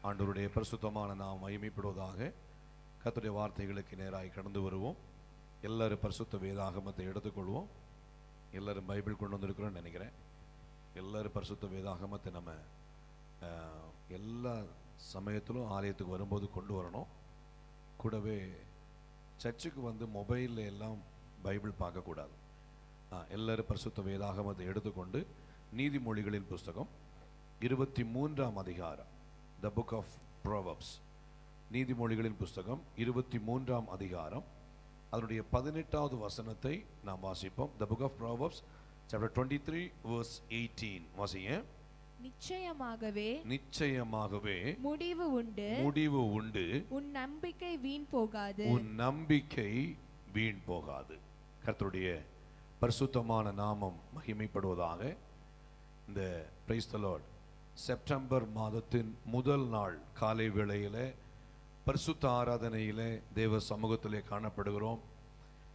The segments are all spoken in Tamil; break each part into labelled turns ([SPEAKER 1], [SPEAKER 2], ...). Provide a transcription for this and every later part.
[SPEAKER 1] ஆண்டவருடைய பரிசுத்தமான நாம் மகிமைப்படுவதாக. கர்த்தருடைய வார்த்தைகளுக்கு நேராய் கடந்து வருவோம். எல்லாரும் பரிசுத்த வேதாகமத்தை எடுத்துக்கொள்வோம். எல்லாரும் பைபிள் கொண்டு வந்திருக்கிறோன்னு நினைக்கிறேன். எல்லாரும் பரிசுத்த வேதாகமத்தை நம்ம எல்லா சமயத்திலும் ஆலயத்துக்கு வரும்போது கொண்டு வரணும். கூடவே சர்ச்சுக்கு வந்து மொபைலில் எல்லாம் பைபிள் பார்க்கக்கூடாது. எல்லாரும் பரிசுத்த வேதாகமத்தை எடுத்துக்கொண்டு நீதிமொழிகளின் புஸ்தகம் 23ஆம் அதிகாரம், த புக் ஆஃப் ப்ரோவர்ப்ஸ், நீதிமொழிகளின் புஸ்தகம் 23ஆம் அதிகாரம், அதனுடைய 18வது வசனத்தை நாம் வாசிப்போம். The book of proverbs chapter 23 verse 18 வாசிங்க. நிச்சயமாகவே
[SPEAKER 2] முடிவு உண்டு, உன் நம்பிக்கை வீண் போகாது.
[SPEAKER 1] கர்த்தருடைய பரிசுத்தமான நாமம் மகிமைப்படுவதாக. இந்த பிரைஸ் தி லார்ட் செப்டம்பர் மாதத்தின் முதல் நாள் காலை வேளையிலே பரிசுத்த ஆராதனையிலே தேவ சமூகத்திலே காணப்படுகிறோம்.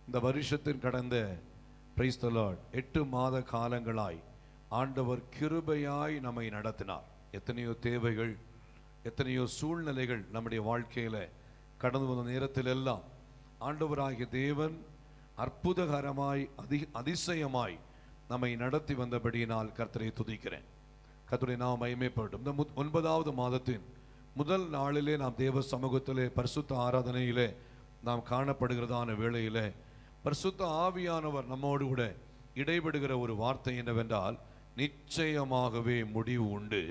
[SPEAKER 1] இந்த வருஷத்தின் கடந்த பிரைஸ் தி லார்ட் 8 மாத காலங்களாய் ஆண்டவர் கிருபையாய் நம்மை நடத்தினார். எத்தனையோ தேவைகள், எத்தனையோ சூழ்நிலைகள் நம்முடைய வாழ்க்கையில கடந்து வந்த நேரத்தில் எல்லாம் ஆண்டவராகிய தேவன் அற்புதகரமாய் அதிசயமாய் நம்மை நடத்தி வந்தபடியினால் கர்த்தரை துதிக்கிறேன். கர்த்தருடைய நாமம் மகிமைப்படட்டும். இந்த 9வது மாதத்தின் முதல் நாளிலே நாம் தேவ சமூகத்திலே பரிசுத்த ஆராதனையிலே நாம் காணப்படுகிறதான வேளையிலே பரிசுத்த ஆவியானவர் நம்மோடு கூட இடைபடுகிற ஒரு வார்த்தை என்னவென்றால், நிச்சயமாகவே முடிவு உண்டு,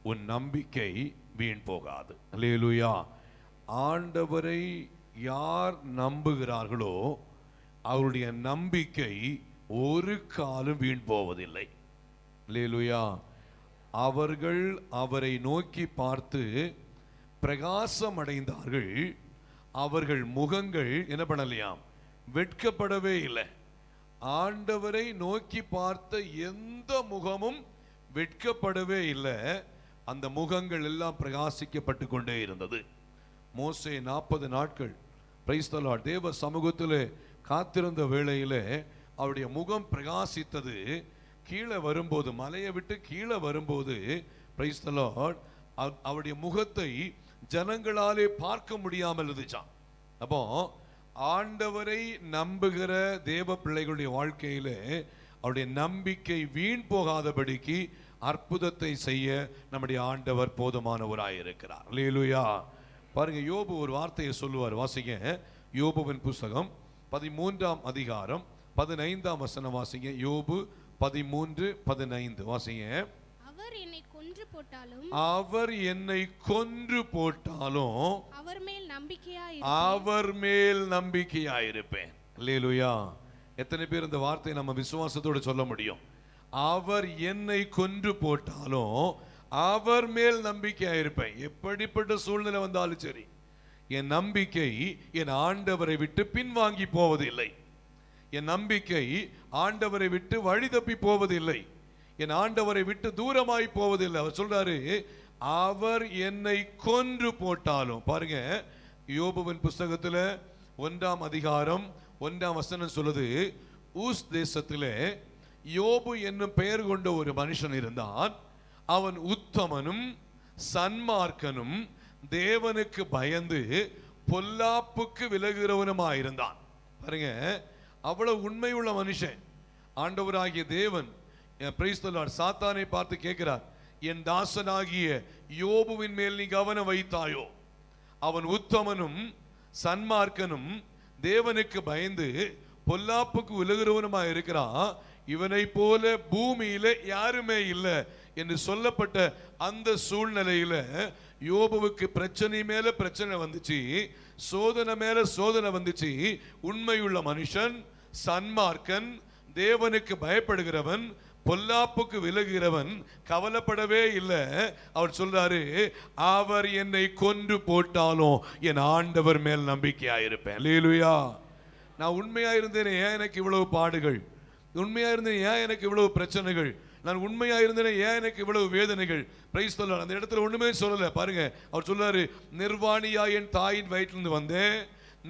[SPEAKER 1] உன் நம்பிக்கை வீண் போகாது. அல்லேலூயா. ஆண்டவரை யார் நம்புகிறார்களோ அவருடைய நம்பிக்கை ஒரு காலம் வீண் போவதில்லை. அல்லேலூயா. அவர்கள் அவரை நோக்கி பார்த்து பிரகாசம் அடைந்தார்கள். அவர்கள் முகங்கள் என்ன பண்ணலையாம், வெட்கப்படவே இல்லை. ஆண்டவரை நோக்கி பார்த்த எந்த முகமும் வெட்கப்படவே இல்லை. அந்த முகங்கள் எல்லாம் பிரகாசிக்கப்பட்டு கொண்டே இருந்தது. மோசே 40 நாட்கள் பிரைஸ் தி லார்ட் தேவ சமூகத்திலே காத்திருந்த வேளையிலே அவருடைய முகம் பிரகாசித்தது. கீழே வரும்போது, மலையை விட்டு கீழே வரும்போது பிரைஸ் தி லார்ட் அவருடைய முகத்தை ஜனங்களாலே பார்க்க முடியாமல் இருந்துச்சான். அப்போ ஆண்டவரை நம்புகிற தேவ பிள்ளைகளுடைய வாழ்க்கையிலே அவருடைய நம்பிக்கை வீண் போகாதபடிக்கு அற்புதத்தை செய்ய நம்முடைய ஆண்டவர் போதுமானவராயிருக்கிறார். அல்லேலூயா. பாருங்க, யோபு ஒரு வார்த்தையை சொல்லுவார். வாசிங்க, யோபுவின் புஸ்தகம் 13ஆம் அதிகாரம் 15ஆம் வசனம் வாசிங்க. யோபு 13:15 வாசிங்க.
[SPEAKER 3] அவர் என்னை கொன்று போட்டாலும்
[SPEAKER 1] அவர் மேல் நம்பிக்கையாயிருப்பேன். அல்லேலூயா. எத்தனை பேர் இந்த வார்த்தையை நம்ம விசுவாசத்தோடு சொல்ல முடியும்? அவர் என்னை கொன்று போட்டாலும் அவர் மேல் நம்பிக்கையாயிருப்பேன். எப்படிப்பட்ட சூழ்நிலை வந்தாலும் சரி, என் நம்பிக்கை என் ஆண்டவரை விட்டு பின்வாங்கி போவதில்லை. என் நம்பிக்கை ஆண்டவரை விட்டு வழி தப்பி போவதில்லை. என் ஆண்டவரை விட்டு தூரமாய் போவதில்லை. அவர் சொல்றாரு, அவர் என்னை கொன்று போட்டாலும். பாருங்க, யோபுவின் புஸ்தகத்துல 1ஆம் அதிகாரம் 1ஆம் வசனம் சொல்லுது, ஊஸ் தேசத்திலே யோபு என்னும் பெயர் கொண்ட ஒரு மனுஷன் இருந்தான். அவன் உத்தமனும் சன்மார்க்கனும் தேவனுக்கு பயந்து பொல்லாப்புக்கு விலகுகிறவனுமாயிருந்தான். பாருங்க, அவ்வளவு உண்மையுள்ள மனுஷன். ஆண்டவராகிய தேவன் பிரைஸ் தி லார்ட் சாத்தானை பார்த்து கேட்கிறார், என் தாசனாகிய யோபுவின் மேல் நீ கவனம் வைத்தாயோ? அவன் உத்தமனும் சன்மார்க்கனும் தேவனுக்கு பயந்து பொல்லாப்புக்கு விலகுகிறவனுமாய் இருக்கிறான். இவனை போல பூமியில யாருமே இல்லை என்று சொல்லப்பட்ட அந்த சூழ்நிலையில யோபுவுக்கு பிரச்சனை மேல பிரச்சனை வந்துச்சு, சோதனை மேல சோதனை வந்துச்சு. உண்மையுள்ள மனுஷன், சன்மார்க்கன், தேவனுக்கு பயப்படுகிறவன், பொல்லாப்புக்கு விலகுகிறவன் கவலைப்படவே இல்லை. அவர் சொல்றாரு, அவர் என்னை கொன்று போட்டாலும் என் ஆண்டவர் மேல் நம்பிக்கையாயிருப்பேன். அல்லேலூயா. நான் உண்மையா இருந்தேன், ஏன் எனக்கு இவ்வளவு பாடுகள்? உண்மையா இருந்தேன், ஏன் எனக்கு இவ்வளவு பிரச்சனைகள்? நான் உண்மையா இருந்தேன், ஏன் எனக்கு இவ்வளவு வேதனைகள்? Price the Lord. அந்த இடத்துல ஒண்ணுமே சொல்லல. பாருங்க, அவர் சொல்றாரு, நிர்வாணியாய் என் தாயின் வயிற்றிலிருந்து வந்தேன்,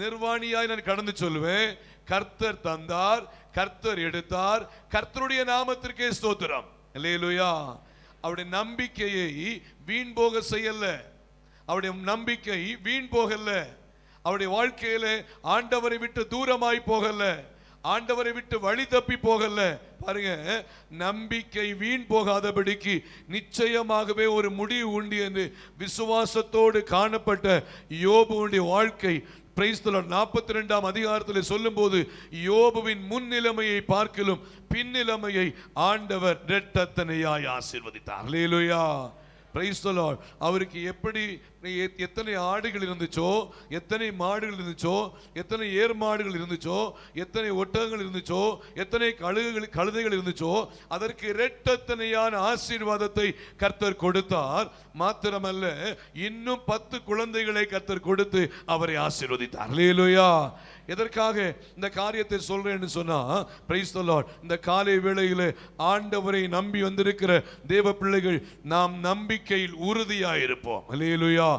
[SPEAKER 1] நிர்வாணியாய் நான் கடந்து சொல்லுவேன். கர்த்தர் தந்தார், கர்த்தர் எடுத்தார், கர்த்தருடைய நாமத்திற்கே ஸ்தோத்திரம். அல்லேலூயா. அவருடைய நம்பிக்கையை வீண் போக செய்யல. அவருடைய நம்பிக்கை வீண் போகல. அவருடைய வாழ்க்கையில ஆண்டவரை விட்டு தூரமாய் போகல, ஆண்டவரை விட்டு வழி தப்பி போகல. பாருங்க, நம்பிக்கை வீண் போகாதபடிக்கு நிச்சயமாகவே ஒரு முடிவு உண்டு என்று விசுவாசத்தோடு காணப்பட்ட யோபுவுடைய வாழ்க்கை 42ஆம் அதிகாரத்தில் சொல்லும் போது யோபுவின் முன்னிலைமையை பார்க்கிலும் பின்னிலைமையை ஆண்டவர் இரட்டத்தனையாய் ஆசீர்வதித்தார். அல்லேலூயா. Praise the Lord. அவருக்கு எப்படி எத்தனை ஆடுகள் இருந்துச்சோ, எத்தனை மாடுகள் இருந்துச்சோ, எத்தனை ஏர் மாடுகள் இருந்துச்சோ, எத்தனை ஒட்டகங்கள் இருந்துச்சோ, எத்தனை கழுதைகள் இருந்துச்சோ, அதற்கு இரட்டத்தனையான ஆசீர்வாதத்தை கர்த்தர் கொடுத்தார். மாத்திரமல்ல, இன்னும் 10 குழந்தைகளை கர்த்தர் கொடுத்து அவரை ஆசீர்வதித்தார். அல்லேலூயா. எதற்காக இந்த காரியத்தை சொல்றேன்னு சொன்னா, பிரைஸ் தி லார்ட், இந்த காலை வேளையிலே ஆண்டவரை நம்பி வந்திருக்கிற தேவ பிள்ளைகள், நாம் நம்பிக்கையில் உறுதியாயிருப்போம். அல்லேலூயா.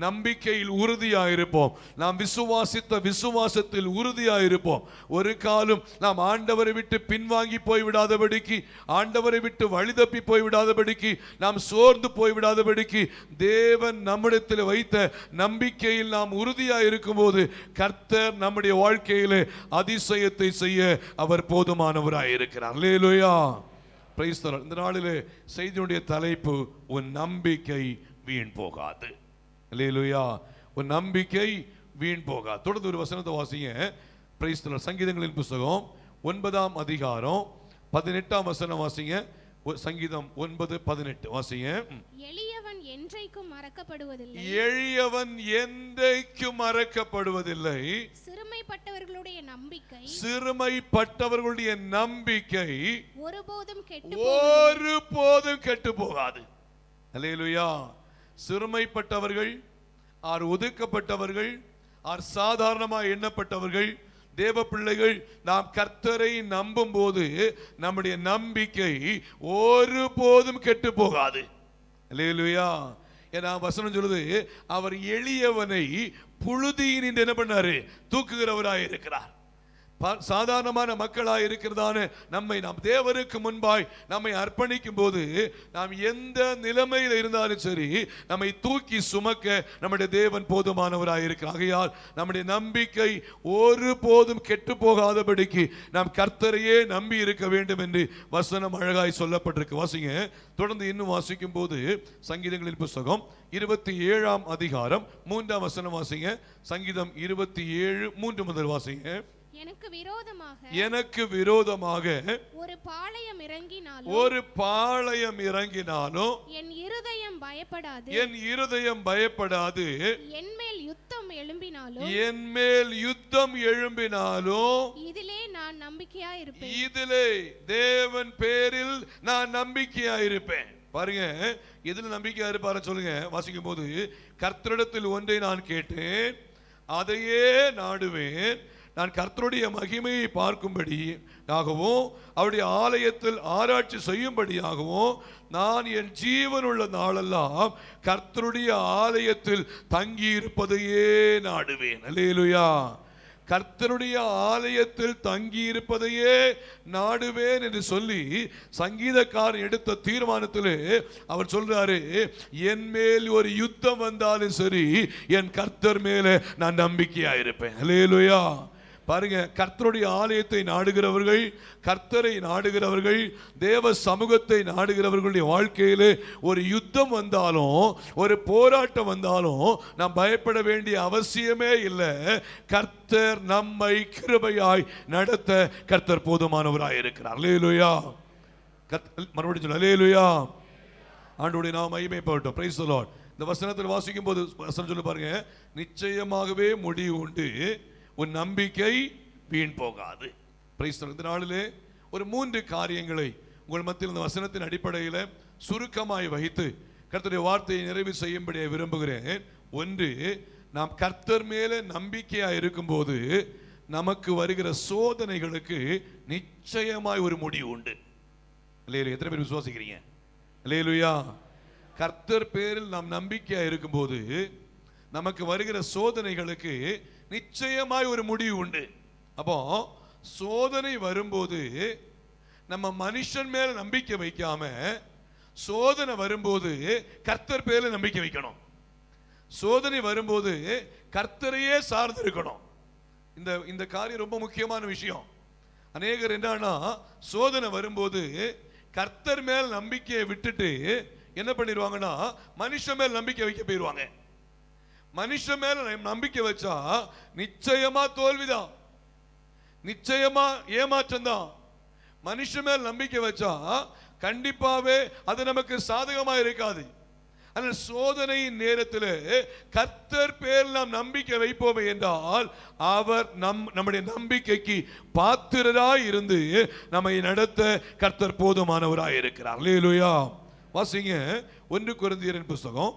[SPEAKER 1] நம்பிக்கையில் உறுதியாயிருப்போம். நாம் விசுவாசித்த விசுவாசத்தில் உறுதியாயிருப்போம். ஒரு காலம் நாம் ஆண்டவரை விட்டு பின்வாங்கி போய்விடாதபடிக்கு, ஆண்டவரை விட்டு வழிதப்பி போய்விடாதபடிக்கு, நாம் சோர்ந்து போய்விடாதபடிக்கு, தேவன் நம்மிடத்தில் வைத்த நம்பிக்கையில் நாம் உறுதியாயிருக்கும் போது கர்த்தர் நம்முடைய வாழ்க்கையிலே அதிசயத்தை செய்ய அவர் போதுமானவராயிருக்கிறார். அல்லேலூயா. Praise the Lord. இந்த நாளிலே செய்தியுடைய தலைப்பு, உன் நம்பிக்கை வீண் போகாது. அல்லேலூயா. உன் நம்பிக்கை வீண் போகாது. தொடர்ந்து ஒரு வசனத்தை வாசிங்க. Praise the Lord. சங்கீதங்களின் புத்தகம் 9ஆம் அதிகாரம் 18ஆம் வசனம் வாசிங்க. சங்கீதம் 9:18 வாசிங்க.
[SPEAKER 3] எளியவன் என்றைக்கும் மறக்கப்படுவதில்லை,
[SPEAKER 1] எளியவன் என்றைக்கும் மறக்கப்படுவதில்லை.
[SPEAKER 3] சிறுமைப்பட்டவர்களுடைய நம்பிக்கை,
[SPEAKER 1] சிறுமைப்பட்டவர்களுடைய நம்பிக்கை
[SPEAKER 3] ஒருபோதும்
[SPEAKER 1] கெட்டு போகாது. அல்லேலூயா. சிறுமைப்பட்டவர்கள், ஆர் ஒதுக்கப்பட்டவர்கள், ஆர் சாதாரணமாக எண்ணப்பட்டவர்கள், தேவ பிள்ளைகள், நாம் கர்த்தரை நம்பும் போது நம்முடைய நம்பிக்கை ஒருபோதும் கெட்டு போகாது. அல்லேலூயா. ஏன்னா வசனம் சொல்லுது, அவர் எளியவனை புழுதியின் என்ன பண்ணாரு, தூக்குகிறவராய் இருக்கிறார். சாதாரணமான மக்களாய் இருக்கிறதான நம்மை நாம் தேவருக்கு முன்பாய் நம்மை அர்ப்பணிக்கும் போது, நாம் எந்த நிலைமையில் இருந்தாலும் சரி, நம்மை தூக்கி சுமக்க நம்முடைய தேவன் போதுமானவராய் இருக்கிறார். ஆகையால் நம்முடைய நம்பிக்கை ஒருபோதும் கெட்டு போகாதபடிக்கு நாம் கர்த்தரையே நம்பி இருக்க வேண்டும் என்று வசனம் அழகாய் சொல்லப்பட்டிருக்கு. வாசிங்க. தொடர்ந்து இன்னும் வாசிக்கும் போது சங்கீதங்களின் புத்தகம் 27ஆம் அதிகாரம் 3ஆம் வசனம் வாசிங்க. சங்கீதம் 27:3 முதல் வாசிங்க. எனக்கு விரோதமாக
[SPEAKER 3] ஒரு பாளையம் இறங்கினாலும்
[SPEAKER 1] என் இருதயம் பயப்படாது. என் மேல் யுத்தம் எழும்பினாலும்
[SPEAKER 3] இதிலே நான் நம்பிக்கையாயிருப்பேன்.
[SPEAKER 1] இதிலே தேவன் பேரில் நான் நம்பிக்கையாயிருப்பேன். பாருங்க, எதுல நம்பிக்கையா இருப்பாரு சொல்லுங்க. வாசிக்கும் போது, கர்த்தரிடத்தில் ஒன்றை நான் கேட்டேன், அதையே நாடுவேன். நான் கர்த்தருடைய மகிமையை பார்க்கும்படியாகவும் அவருடைய ஆலயத்தில் ஆராய்ச்சி செய்யும்படியாகவும் நான் என் ஜீவனுள்ள நாளெல்லாம் கர்த்தருடைய ஆலயத்தில் தங்கி இருப்பதையே நாடுவேன். அல்லேலூயா. கர்த்தருடைய ஆலயத்தில் தங்கி இருப்பதையே நாடுவேன் என்று சொல்லி சங்கீதக்காரன் எடுத்த தீர்மானத்திலே அவர் சொல்றாரு, என் மேல் ஒரு யுத்தம் வந்தாலும் சரி, என் கர்த்தர் மேல நான் நம்பிக்கையா இருப்பேன். அல்லேலூயா. பாருங்க, கர்த்தருடைய ஆலயத்தை நாடுகிறவர்கள், கர்த்தரை நாடுகிறவர்கள், தேவ சமூகத்தை நாடுகிறவர்களுடைய வாழ்க்கையிலே ஒரு யுத்தம் வந்தாலும், ஒரு போராட்டம் வந்தாலும் நாம் பயப்பட வேண்டிய அவசியமே இல்லை. கர்த்தர் நம்மை கிருபையாய் நடத்த கர்த்தர் போதுமானவராய் இருக்கிறார். அல்லேலூயா. மறுபடியும் சொல்ல, அல்லேலூயா. ஆண்டவருடைய நாமம் மகிமைப்படட்டும். Price the Lord. இந்த வசனத்தில் வாசிக்கும் போது வசனம் சொல்லி பாருங்க, நிச்சயமாகவே முடிவு உண்டு, உன் நம்பிக்கை வீண் போகாது. Price the Lord. இந்த நாளிலே ஒரு 3 காரியங்களை உங்கள் மத்தியில் இந்த வசனத்தின் அடிப்படையில் சுருக்கமாய் வைத்து கர்த்தருடைய வார்த்தையை நிறைவு செய்யும்படியாக விரும்புகிறேன். ஒன்று, நாம் கர்த்தர் மேலே நம்பிக்கையாக இருக்கும்போது நமக்கு வருகிற சோதனைகளுக்கு நிச்சயமாய் ஒரு முடிவு உண்டு. அல்லேலூயா. எத்தனை பேர் விசுவாசிக்கிறீங்க? அல்லேலூயா. கர்த்தர் பேரில் நாம் நம்பிக்கையாக இருக்கும்போது நமக்கு வருகிற சோதனைகளுக்கு நிச்சயமாய் ஒரு முடிவு உண்டு. அப்போ சோதனை வரும்போது நம்ம மனுஷன் மேல நம்பிக்கை வைக்காம சோதனை வரும்போது கர்த்தர் பேர்ல நம்பிக்கை வைக்கணும். சோதனை வரும்போது கர்த்தரையே சார்ந்து இருக்கணும். இந்த காரியம் ரொம்ப முக்கியமான விஷயம். அநேகர் என்னன்னா சோதனை வரும்போது கர்த்தர் மேல் நம்பிக்கையை விட்டுட்டு என்ன பண்ணிடுவாங்கன்னா மனுஷன் மேல் நம்பிக்கை வைக்க போயிடுவாங்க. மனுஷன் மேல நம்பிக்கை வச்சா நிச்சயமா தோல்விதான், நிச்சயமா ஏமாற்றம் தான். மனுஷன் மேல் நம்பிக்கை வச்சா கண்டிப்பாவே அது நமக்கு சாதகமா இருக்காது. ஆனால் சோதனையின் நேரத்தில் கர்த்தர் பேர் நாம் நம்பிக்கை வைப்போமே என்றால் அவர் நம்முடைய நம்பிக்கைக்கு பாத்திரராய் இருந்து நம்மை நடத்த கர்த்தர் போதுமானவராய் இருக்கிறார். அல்லேலூயா. வாசிங்க 1 கொரிந்தியரின் புஸ்தகம்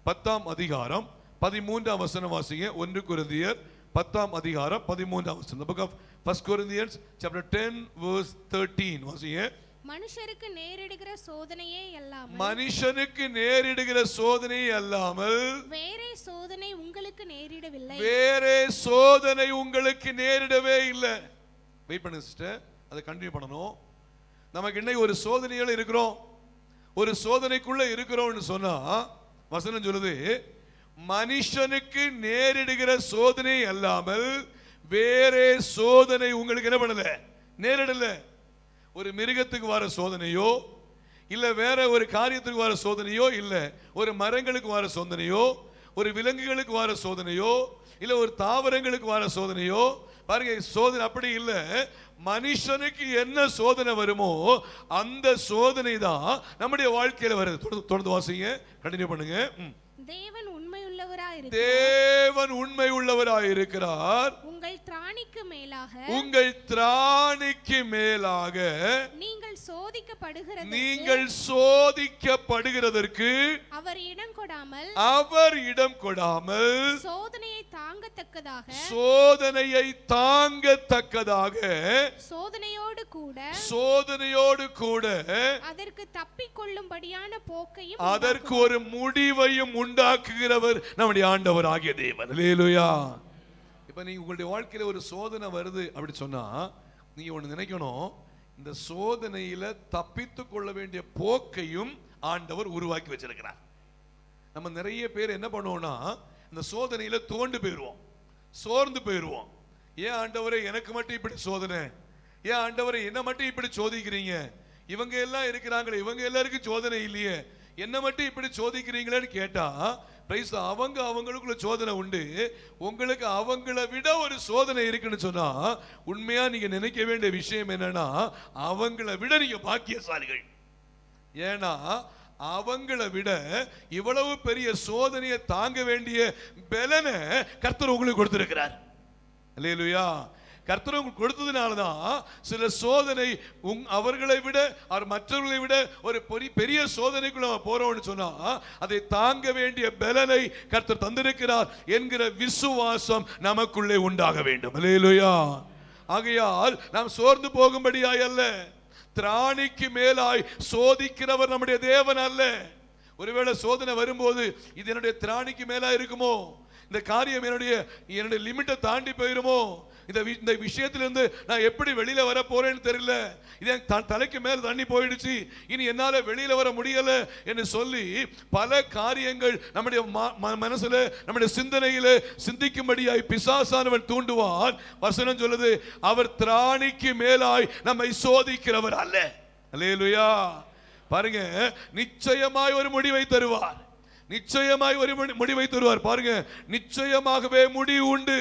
[SPEAKER 1] 10ஆம் அதிகாரம் 13ஆம் வசனம் வாசிங்க. 1 கொரிந்தியர் 10ஆம் அதிகாரம் 13ஆம் வசனம். The book of 1 Corinthians chapter 10 verse 13 வாசிங்க.
[SPEAKER 3] மனுஷருக்கு நேரிடுகிற சோதனையே அல்லாமல்
[SPEAKER 1] மனுஷனுக்கு நேரிடுகிற சோதனை அல்லாமல்
[SPEAKER 3] வேறே சோதனை உங்களுக்கு நேரிடவில்லை.
[SPEAKER 1] வேறே சோதனை உங்களுக்கு நேரிடவே இல்லை. வெயிட் பண்ணுங்க சிஸ்டர், அதை கண்டினியூ பண்ணணும். நமக்கு இன்னைக்கு ஒரு சோதனையில இருக்கிறோம், ஒரு சோதனைக்குள்ள இருக்கிறோம்னு சொன்னா வசனம் சொல்லுது மனுஷனுக்கு நேரிடுகிற சோதனை அல்லாமல் வேறே சோதனை உங்களுக்கு என்ன பண்ணல, நேரிடல. ஒரு மிருகத்துக்கு வர சோதனையோ இல்ல வேற ஒரு காரியத்துக்கு வர சோதனையோ இல்ல ஒரு மரங்களுக்கு வர சோதனையோ ஒரு விலங்குகளுக்கு வர சோதனையோ இல்ல ஒரு தாவரங்களுக்கு வர சோதனையோ பாருங்க, சோதனை அப்படி இல்ல. மனுஷனுக்கு என்ன சோதனை வருமோ அந்த சோதனை தான் நம்முடைய வாழ்க்கையில வருது. தொடர்ந்து வாசிங்க, கண்டினியூ பண்ணுங்க.
[SPEAKER 3] தேவன் உண்மையுள்ளவராய்
[SPEAKER 1] தேவன் உண்மை உள்ளவராய் இருக்கிறார்.
[SPEAKER 3] உங்கள் திராணிக்கு மேலாக
[SPEAKER 1] உங்கள் திராணிக்கு மேலாக
[SPEAKER 3] நீங்கள்
[SPEAKER 1] சோதிக்கப்படுகிறதற்கு
[SPEAKER 3] அவர் இடம் கொடாமல்
[SPEAKER 1] சோதனையை தாங்கத்தக்கதாக சோதனையோடு கூட
[SPEAKER 3] அதற்கு தப்பிக்கொள்ளும்படியான போக்கையும்
[SPEAKER 1] அதற்கு ஒரு முடிவையும் உண்டாக்குகிறவர் நம்முடைய ஆண்டவர் ஆகிய தேவன். அல்லேலூயா. இப்ப நீங்க உங்களுடைய வாழ்க்கையில ஒரு சோதனை வருது அப்படி சொன்னா நீங்க ஒண்ணு நினைக்கணும், இந்த சோதனையில தப்பித்து கொள்ள வேண்டிய போக்கையும் ஆண்டவர் உருவாக்கி வச்சிருக்கிறார். நம்ம நிறைய பேர் என்ன பண்ணுவோம்னா இந்த சோதனையில தோண்டு போயிடுவோம், சோர்ந்து போயிடுவோம். ஏன் ஆண்டவரே எனக்கு மட்டும் இப்படி சோதனை, ஏன் ஆண்டவரே என்ன மட்டும் இப்படி சோதிக்கிறீங்க, இவங்க எல்லாம் இருக்கிறாங்களே இவங்க எல்லாருக்கும் சோதனை இல்லையே என்ன மட்டும் இப்படி சோதிக்கிறீங்களேன்னு கேட்டா அவங்களுக்குள்ள சோதனை உண்டு, உங்களுக்கு அவங்கள விட ஒரு சோதனை இருக்குன்னு சொன்னா உண்மையா நீங்க நினைக்க வேண்டிய விஷயம் என்னன்னா அவங்கள விட நீங்க பாக்கியசாலிகள். ஏன்னா அவங்கள விட இவ்வளவு பெரிய சோதனையை தாங்க வேண்டிய பலனை கர்த்தர் உங்களுக்கு கொடுத்திருக்கிறார். அல்லேலூயா. கர்த்தர் உங்களுக்கு கொடுத்ததுனாலதான் சில சோதனை அவர்களை விட மற்றவர்களை விட ஒரு பெரிய சோதனைக்குள்ள போறோம்னு சொன்னா அதை தாங்க வேண்டிய பலனை கர்த்தர் தந்திருக்கிறார் என்கிற விசுவாசம் நமக்குள்ளே உண்டாக வேண்டும். அல்லேலூயா. ஆகையால் நாம் சோர்ந்து போகும்படியாய் அல்ல, திராணிக்கு மேலாய் சோதிக்கிறவர் நம்முடைய தேவன் அல்ல. ஒருவேளை சோதனை வரும்போது இது என்னுடைய திராணிக்கு மேலா இருக்குமோ, இந்த காரியம் என்னுடைய லிமிட்டை தாண்டி போயிருமோ, இந்த விஷயத்திலிருந்து நான் எப்படி வெளியில வர போறேன்னு தெரியல, இது தலைக்கு மேல தண்ணி போயிடுச்சு, இனி என்னால வெளியில வர முடியல என்று சொல்லி பல காரியங்கள் நம்முடைய மனசுல நம்முடைய சிந்தனையில சிந்திக்கும்படியாய் பிசாசானவன் தூண்டுவான். வசனம் சொல்லுது அவர் திராணிக்கு மேலாய் நம்மை சோதிக்கிறவர் அல்ல. அல்லேலூயா. பாருங்க, நிச்சயமாய் ஒரு முடிவை தருவார், நிச்சயமாய் ஒரு முடிவை தருவார். பாருங்க, நிச்சயமாகவே முடிவு உண்டு.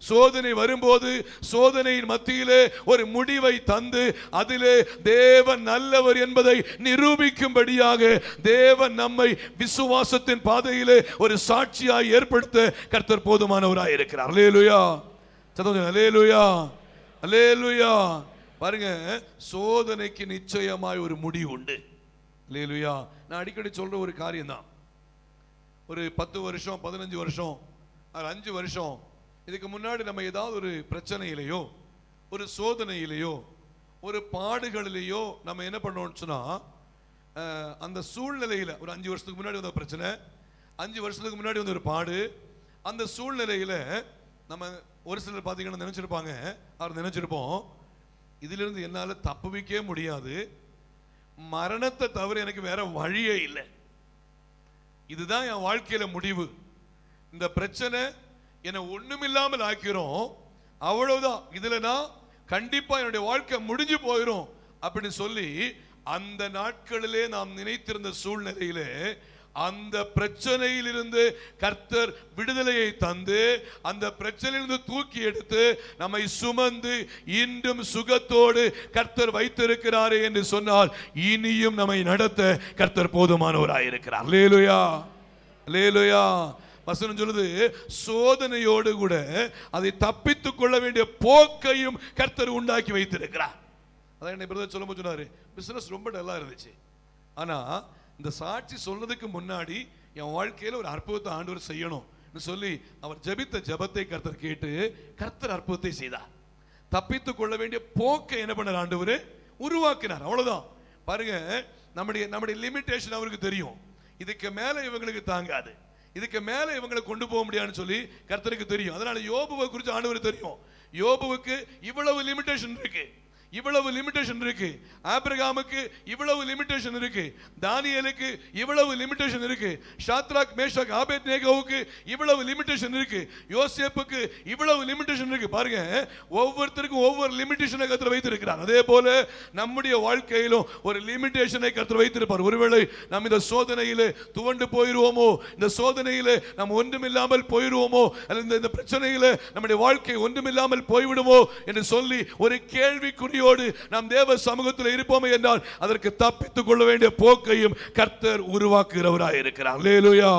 [SPEAKER 1] சோதனை வரும்போது சோதனையின் மத்தியிலே ஒரு முடிவை தந்து அதிலே தேவன் நல்லவர் என்பதை நிரூபிக்கும்படியாக தேவன் நம்மை விசுவாசத்தின் பாதையிலே ஒரு சாட்சியாய் ஏற்படுத்த கர்த்தர் போதுமானவராய் இருக்கிறார். அல்லேலூயா. அல்லேலூயா. அல்லேலூயா. பாருங்க, சோதனைக்கு நிச்சயமாய் ஒரு முடிவு உண்டு. அல்லேலூயா. நான் அடிக்கடி சொல்ற ஒரு காரியம் தான், ஒரு 10 வருஷம் 15 வருஷம் 5 வருஷம் இதுக்கு முன்னாடி நம்ம ஏதாவது ஒரு பிரச்சனையிலையோ ஒரு சோதனையிலையோ ஒரு பாடுகளிலேயோ நம்ம என்ன பண்ணோம்னு சொன்னா அந்த சூழ்நிலையில ஒரு 5 வருஷத்துக்கு முன்னாடி வந்த பிரச்சனை, 5 வருஷத்துக்கு முன்னாடி வந்த ஒரு பாடு, அந்த சூழ்நிலையில நம்ம ஒரு சிலர் பார்த்தீங்கன்னா நினைச்சிருப்பாங்க, அவர் நினைச்சிருப்போம் இதிலிருந்து என்னால் தப்புவிக்கவே முடியாது, மரணத்தை தவிர எனக்கு வேற வழியே இல்லை, இதுதான் என் வாழ்க்கையில முடிவு, இந்த பிரச்சனை என்னை ஒண்ணுமில்லாமல் ஆக்கிறோம், அவ்வளவுதான், இதுல நான் கண்டிப்பா என்னுடைய வாழ்க்கை முடிஞ்சு போயிடும் அப்படின்னு சொல்லி அந்த நாட்களிலே நாம் நினைத்திருந்த சூழ்நிலையிலே அந்த பிரச்சனையிலிருந்து கர்த்தர் விடுதலையை தந்து அந்த பிரச்சனையிலிருந்து தூக்கி எடுத்து நம்மை சுமந்து இன்றும் சுகத்தோடு கர்த்தர் வைத்திருக்கிறாரே என்று சொன்னால் இனியும் நம்மை நடத்த கர்த்தர் போதுமானவராயிருக்கிறார். அல்லேலூயா, அல்லேலூயா. வசனம் சொல்லுது, சோதனையோடு கூட அதை தப்பித்துக் கொள்ள வேண்டிய போக்கையும் கர்த்தர் உண்டாக்கி வைத்திருக்கிறார். அதான் என்னை பிரதர் சொல்லும்போது சொன்னாரு, பிசினஸ் ரொம்ப நல்லா இருந்துச்சு, ஆனா இந்த சாட்சி சொல்றதுக்கு முன்னாடி என் வாழ்க்கையில ஒரு அற்புதத்தை ஆண்டவர் செய்யணும் சொல்லி அவர் ஜெபித்த ஜெபத்தை கர்த்தர் கேட்டு கர்த்தர் அற்புதத்தை செய்தார். தப்பித்துக் கொள்ள வேண்டிய போக்கை என்ன பண்ணார், ஆண்டவர் உருவாக்கினார். அவ்வளவுதான். பாருங்க, நம்முடைய லிமிட்டேஷன் அவருக்கு தெரியும், இதுக்கு மேல இவங்களுக்கு தாங்காது, இதுக்கு மேல இவங்களை கொண்டு போக முடியாதுன்னு சொல்லி கர்த்தருக்கு தெரியும். அதனால யோபுவை குறித்து ஆண்டவர் தெரியும், யோபுவுக்கு இவ்வளவு லிமிட்டேஷன் இருக்கு, இவ்வளவு லிமிட்டேஷன் இருக்கு, ஆபிரகாமுக்கு இவ்வளவு லிமிட்டேஷன் இருக்கு, தானியேலுக்கு இவ்வளவு லிமிட்டேஷன் இருக்கு, ஷாத்ராக் மேஷாக் ஆபேத்நேகோவுக்கு இவ்வளவு லிமிட்டேஷன் இருக்கு, யோசேப்புக்கு இவ்வளவு லிமிட்டேஷன் இருக்கு. பாருங்க, ஒவ்வொருத்தருக்கும் ஒவ்வொரு லிமிட்டேஷனை கர்த்தர் வைத்திருக்கிறார். அதே போல நம்முடைய வாழ்க்கையிலும் ஒரு லிமிட்டேஷனை கர்த்தர் வைத்திருப்பார். ஒருவேளை நாம் இந்த சோதனையிலே துவண்டு போயிடுவோமோ, இந்த சோதனையிலே நாம் ஒன்றுமில்லாமல் போயிடுவோமோ, அல்லது இந்த பிரச்சனையிலே நம்முடைய வாழ்க்கை ஒன்றுமில்லாமல் போய்விடுமோ என்று சொல்லி ஒரு கேள்விக்குறி நாம் தேவ சமூகத்தில் இருப்போமே என்றால் அதற்கு தப்பித்துக் கொள்ள வேண்டிய போக்கையும் கர்த்தர் உருவாக்குகிறவராய் இருக்கிறார். அல்லேலூயா,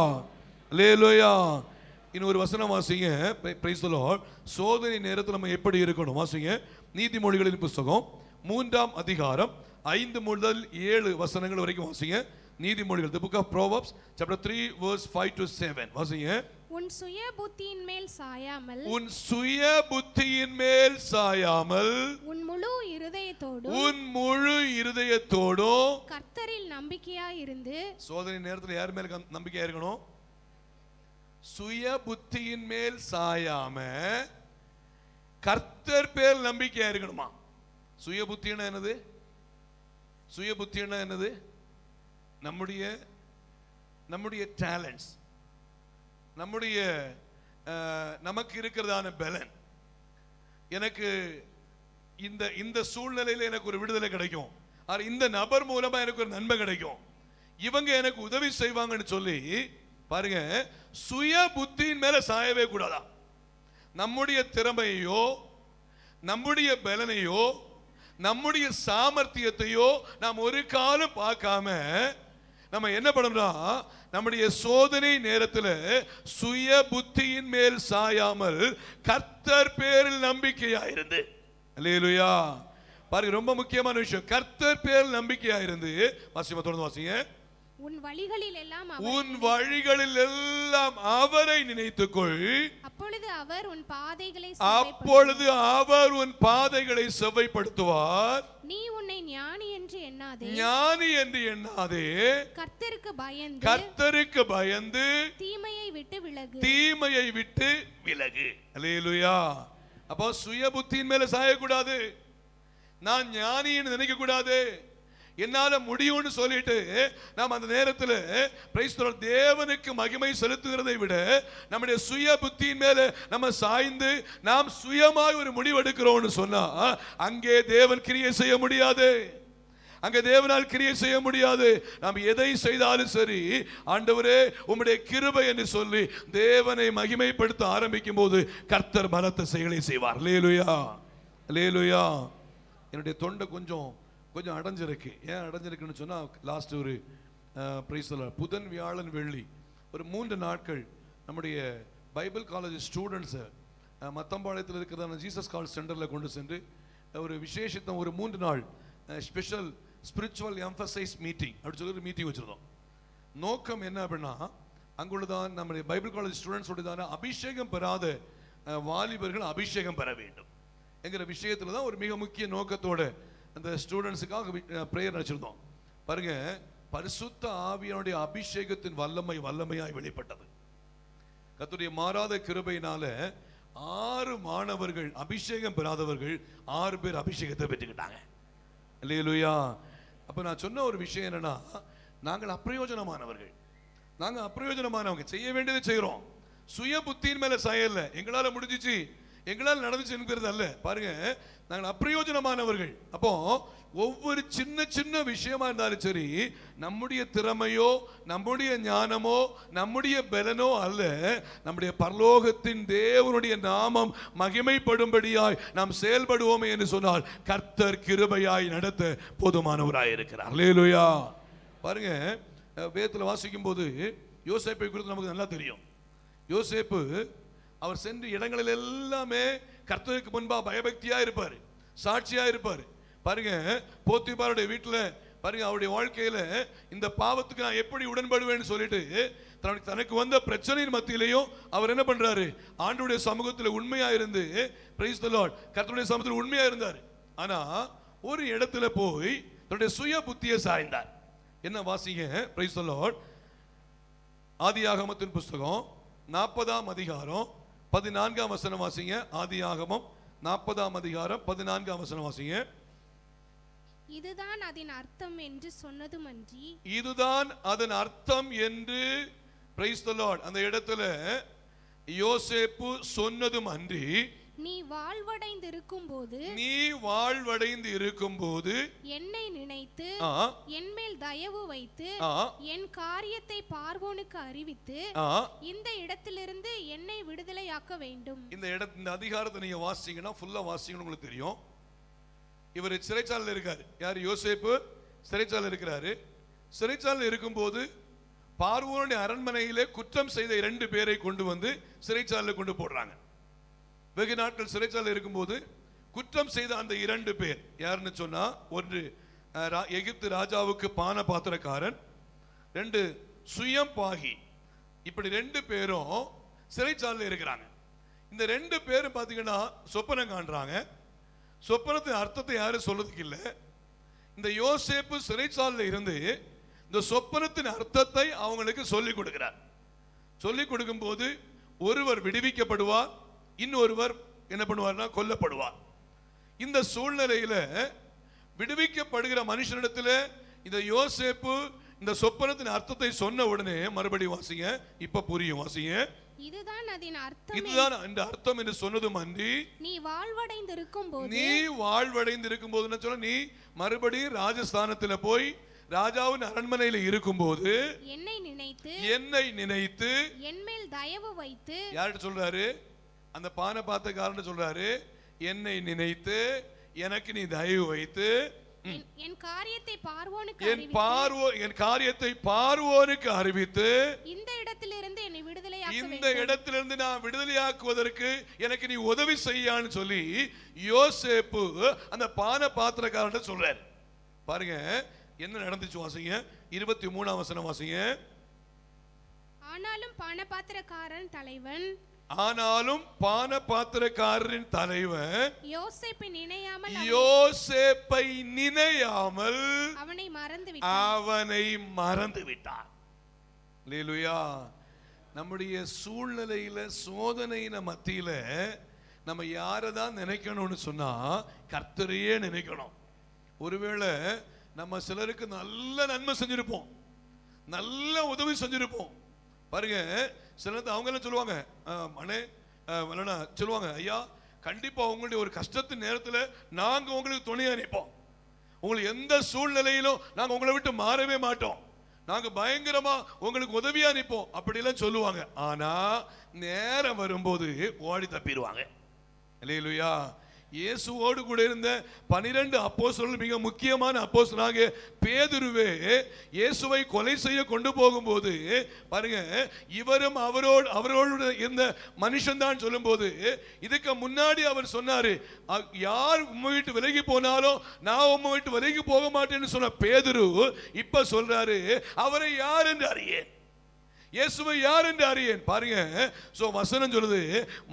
[SPEAKER 1] அல்லேலூயா. இன்னொரு வசனம் வாசிங்க, பிரைஸ் தி லார்ட். சோதனை நேரத்தில் நம்ம எப்படி இருக்கணும் வாசிங்க, நீதிமொழிகளின் புத்தகம் 3ஆம் அதிகாரம் 5 முதல் 7 வசனங்கள் வரைக்கும் வாசிங்க. நீதிமொழிகள், the book of Proverbs chapter 3 verse 5 to 7 வாசிங்க.
[SPEAKER 3] உன் சுய புத்தியின் மேல் சாயாமல்,
[SPEAKER 1] உன் சுய புத்தியின் மேல் சாயாமல்,
[SPEAKER 3] உன் முழு இருதயத்தோடு,
[SPEAKER 1] உன் முழு இருதயத்தோடும்
[SPEAKER 3] கர்த்தரில் நம்பிக்கையாய் இருந்து.
[SPEAKER 1] சோதனை நேரத்தில் யார் மேல நம்பிக்கையா இருக்கணும்? சுய புத்தியின் மேல் சாயாம கர்த்தர் பேர் நம்பிக்கையா இருக்கணுமா? சுய புத்தினா என்னது? சுய புத்தினா என்னது? நம்முடைய டேலண்ட்ஸ், நம்முடைய நமக்கு இருக்கிறதான பலன். எனக்கு இந்த சூழ்நிலையில் எனக்கு ஒரு விடுதலை கிடைக்கும், இந்த நபர் மூலமா எனக்கு ஒரு நன்மை கிடைக்கும், இவங்க எனக்கு உதவி செய்வாங்கன்னு சொல்லி பாருங்க, சுய புத்தியின் மேல சாயவே கூடாதா. நம்முடைய திறமையோ, நம்முடைய பலனையோ, நம்முடைய சாமர்த்தியத்தையோ நாம் ஒரு காலம் பார்க்காம நம்ம என்ன பண்ணோம்னா, நம்முடைய சோதனை நேரத்தில் சுய புத்தியின் மேல் சாயாமல் கர்த்தர் பேரில் நம்பிக்கையா இருந்து. அல்லேலூயா. பாருங்க, ரொம்ப முக்கியமான விஷயம், கர்த்தர் பேரில் நம்பிக்கையா இருந்து. வாசிமா, தொடர்ந்து வாசிங்க.
[SPEAKER 3] உன் வழிகளில் எல்லாம்
[SPEAKER 1] அவரை நினைத்துக்கொள்,
[SPEAKER 3] அப்பொழுது அவர் உன் பாதைகளை செவ்வைப்படுத்துவார். நீ உன்னை ஞானி என்று எண்ணாதே, கர்த்தருக்கு பயந்து தீமையை விட்டு விலகு. அல்லேலூயா. அப்போ சுய புத்தியின் மேல சாயக்கூடாது, நான் ஞானின்னு நினைக்க கூடாது, என்னால முடியும்னு சொல்லிட்டு நாம் அந்த நேரத்தில் தேவனுக்கு மகிமை செலுத்துகிறதை விட நம்முடைய சுய புத்தியின் மேல நம்ம சாய்ந்து நாம் சுயமாய் ஒரு முடிவு எடுக்கிறோம்னு சொன்னா அங்கே தேவன் கிரியை செய்ய முடியாது, அங்கே தேவனால் கிரியை செய்ய முடியாது. நாம் எதை செய்தாலும் சரி, ஆண்டவரே உம்முடைய கிருபை என்று சொல்லி தேவனை மகிமைப்படுத்த ஆரம்பிக்கும் போது கர்த்தர் பலத்த செயலை செய்வார். அல்லேலூயா, அல்லேலூயா. என்னுடைய தொண்டை கொஞ்சம் அடைஞ்சிருக்கு. ஏன் அடைஞ்சிருக்குன்னு சொன்னா, லாஸ்ட் ஒரு புதன் வியாழன் வெள்ளி ஒரு 3 நாட்கள் நம்முடைய பைபிள் காலேஜ் ஸ்டூடெண்ட்ஸை மத்தம்பாளையத்தில் இருக்கிறதான ஜீசஸ் கால் சென்டரில் கொண்டு சென்று ஒரு விசேஷித்த ஒரு 3 நாள் ஸ்பெஷல் ஸ்பிரிச்சுவல் எம்பசைஸ் மீட்டிங் அப்படி சொல்லி ஒரு மீட்டிங் வச்சிருந்தோம். நோக்கம் என்ன அப்படின்னா, அங்குள்ளதான் நம்முடைய பைபிள் காலேஜ் ஸ்டூடெண்ட்ஸோட அபிஷேகம் பெறாத வாலிபர்கள் அபிஷேகம் பெற வேண்டும் என்கிற விஷயத்துல தான் ஒரு மிக முக்கிய நோக்கத்தோட அந்த ஸ்டூடெண்ட்ஸுக்காக பிரேயர் நினைச்சிருந்தோம். பாருங்க, பரிசுத்த ஆவியானுடைய அபிஷேகத்தின் வல்லமையாய் வெளிப்பட்டது. கர்த்தருடைய மாறாத கிருபையினால 6 மாணவர்கள், அபிஷேகம் பெறாதவர்கள் 6 பேர் அபிஷேகத்தை பெற்றுக்கிட்டாங்க. அல்லேலூயா.
[SPEAKER 1] அப்ப நான் சொன்ன ஒரு விஷயம் என்னன்னா, நாங்கள் அப்பிரயோஜனமானவர்கள். நாங்க அப்பிரயோஜனமானவங்க, செய்ய வேண்டியதை செய்யறோம். சுய புத்தியின் மேல சாயல்ல, எங்களால முடிஞ்சிச்சு, எங்களால் நடந்துச்சு என்கிறது அல்ல. பாருங்க, நாங்கள் அப்பிரயோஜனமானவர்கள். அப்போ ஒவ்வொரு சின்ன சின்ன விஷயமா இருந்தாலும் சரி, நம்முடைய திறமையோ நம்முடைய ஞானமோ நம்முடைய பலனோ அல்ல, நம்முடைய பரலோகத்தின் தேவனுடைய நாமம் மகிமைப்படும்படியாய் நாம் செயல்படுவோமே என்று சொன்னால் கர்த்தர் கிருபையாய் நடத்த போதுமானவராய் இருக்கிறார். அல்லேலூயா. பாருங்க, வேதத்தில் வாசிக்கும் போது யோசேப்பை குறித்து நமக்கு நல்லா தெரியும். யோசேப்பு அவர் சென்ற இடங்களில் எல்லாமே கர்த்தருக்கு முன்பா பயபக்தியா இருப்பார், சாட்சியா இருப்பார். பாருங்க, போத்திபாருடைய வீட்டில் பாருங்க, அவருடைய வாழ்க்கையில இந்த பாவத்துக்கு நான் எப்படி உடன்படுவேன்னு சொல்லிட்டு தனக்கு வந்த பிரச்சனையின் மத்தியிலையும் அவர் என்ன பண்றாரு, ஆண்டவருடைய சமூகத்தில் உண்மையா இருந்து, பிரைஸ் தி லார்ட், கர்த்தருடைய சமூகத்தில் உண்மையா இருந்தார். ஆனா ஒரு இடத்துல போய் தன்னுடைய சுய புத்தியை சாய்ந்தார். என்ன வாசிங்க, பிரைஸ் தி லார்ட், ஆதியாகமத்தின் புஸ்தகம் 40ஆம் அதிகாரம் 14ஆம் வசனம் வாசிங்க. ஆதியாகமம் 40ஆம் அதிகாரம் 14ஆம் வசனம் வாசிங்க.
[SPEAKER 2] இதுதான் அதன் அர்த்தம் என்று சொன்னதுமன்றி,
[SPEAKER 1] இதுதான் அதன் அர்த்தம் என்று, பிரைஸ் தி லார்ட், அந்த இடத்துல யோசேப்பு சொன்னதும் அன்றி,
[SPEAKER 2] நீ வாழ்வடைந்து இருக்கும்போது,
[SPEAKER 1] நீ வாழ்வடைந்து இருக்கும்போது
[SPEAKER 2] என்னை நினைத்து என் மேல் தயவு வைத்து என் காரியத்தை பார்வோனுக்கு அறிவித்து இந்த இடத்திலிருந்து என்னை விடுதலையாக்க வேண்டும்.
[SPEAKER 1] இந்த அதிகாரத்தை நீங்க வாசிங்கன்னா ஃபுல்லா வாசிக்கணும், உங்களுக்கு தெரியும். இவர் சிறைச்சாலையில் இருக்காரு. யார்? யோசேப்பு சிறைச்சாலையில் இருக்கிறாரு. சிறைச்சாலையில் இருக்கும்போது பார்வோனுடைய அரண்மனையிலே குற்றம் செய்த 2 பேரை கொண்டு வந்து சிறைச்சாலையில் கொண்டு போடுறாங்க. வெகு நாட்கள் சிறைச்சாலையில் இருக்கும்போது குற்றம் செய்த அந்த 2 பேர் யாருன்னு சொன்னா, ஒன்று எகிப்து ராஜாவுக்கு பான பாத்திரக்காரன், 2 சுயம் பாகி. இப்படி 2 பேரும் சிறைச்சாலையில் இருக்கிறாங்க. இந்த 2 பேரும் பாத்தீங்கன்னா சொப்பனம் காண்றாங்க. சொப்பனத்தின் அர்த்தத்தை யாரும் சொல்றதுக்கு இல்லை. இந்த யோசேப்பு சிறைச்சாலையில் இருந்து இந்த சொப்பனத்தின் அர்த்தத்தை அவங்களுக்கு சொல்லிக் கொடுக்கிறார். சொல்லிக் கொடுக்கும் போது ஒருவர் விடுவிக்கப்படுவார், இன்னொருவர் என்ன பண்ணுவார்னா கொல்லப்படுவார். இந்த சூழ்நிலையில விடுவிக்கப்படுகிற மனுஷனிடத்தில் இந்த யோசேப்பு இந்த சொப்பனத்தின் அர்த்தத்தை சொன்ன உடனே, மறுபடியும் வாசிங்க, இப்ப புரியும், வாசிங்க.
[SPEAKER 2] இதுதான் அதன் அர்த்தம்,
[SPEAKER 1] இதுதான் அந்த அர்த்தம் என்று சொன்னதும் அன்றி,
[SPEAKER 2] நீ வாழ்வடைந்து இருக்கும்போது,
[SPEAKER 1] நீ வாழ்வடைந்து இருக்கும்போது சொல்ல, நீ மறுபடியும் ராஜஸ்தானத்துல போய் ராஜாவின் அரண்மனையில் இருக்கும்போது
[SPEAKER 2] என்னை நினைத்து என் மேல் தயவு வைத்து,
[SPEAKER 1] யார்கிட்ட சொல்றாரு? அந்த பான பாத்திரக்காரன் சொல்றாரு, என்னை நினைத்து எனக்கு நீ தயவு வைத்து
[SPEAKER 2] என் காரியத்தை
[SPEAKER 1] பார்வோனுக்கு அறிவித்து
[SPEAKER 2] இந்த இடத்திலிருந்து என்னை
[SPEAKER 1] இடத்திலிருந்து நான் விடுதலையாக்குவதற்கு எனக்கு நீ உதவி செய்யான்னு சொல்லி யோசேப்பு அந்த பான பாத்திரக்காரன் சொல்றாரு. பாருங்க என்ன நடந்துச்சு, வாசிங்க. 23ஆம் வசனம் வாசிங்க.
[SPEAKER 2] ஆனாலும் பானபாத்திரக்காரன் தலைவன்,
[SPEAKER 1] ஆனாலும் பான பாத்திரக்காரரின் தலைவன்
[SPEAKER 2] யோசேப்பை
[SPEAKER 1] நினையாமல் அவனை மறந்து விட்டார். அல்லேலூயா. நம்முடைய சூழ்நிலையில சோதனையின மத்தியில நம்ம யாரதான் நினைக்கணும்னு சொன்னா கர்த்தரையே நினைக்கணும். ஒருவேளை நம்ம சிலருக்கு நல்ல நன்மை செஞ்சிருப்போம், நல்ல உதவி செஞ்சிருப்போம். பாருங்க, சிலர் அவங்க எல்லாம் சொல்லுவாங்க, அண்ணே சொல்லுவாங்க, ஐயா கண்டிப்பா உங்களுடைய ஒரு கஷ்டத்தின் நேரத்தில் நாங்க உங்களுக்கு துணையா நிற்போம், உங்களுக்கு எந்த சூழ்நிலையிலும் நாங்க உங்களை விட்டு மாறவே மாட்டோம், நாங்க பயங்கரமா உங்களுக்கு உதவியா நிற்போம் அப்படிலாம் சொல்லுவாங்க. ஆனா நேரம் வரும்போது ஓடி தப்பிடுவாங்க. அல்லேலூயா. இயேசுவோடு கூட இருந்த 12 அப்போஸ்தலர்கள் மிக முக்கியமான அப்போஸ்தலனாகிய பேதுருவே இயேசுவை கொலை செய்ய கொண்டு போகும்போது பாருங்க, இவரும் அவரோடு இருந்த மனுஷன் தான் சொல்லும்போது, இதுக்கு முன்னாடி அவர் சொன்னாரு, யார் உம்மை விட்டு விலகி போனாலும் நான் உம்மை விட்டு விலகி போக மாட்டேன்னு சொன்ன பேதுரு இப்ப சொல்றாரு, அவரை யார் என்று அறியேன், இயேசுவை யார் என்று அறியேன். பாருங்க, சோ வசனம் சொல்லுது,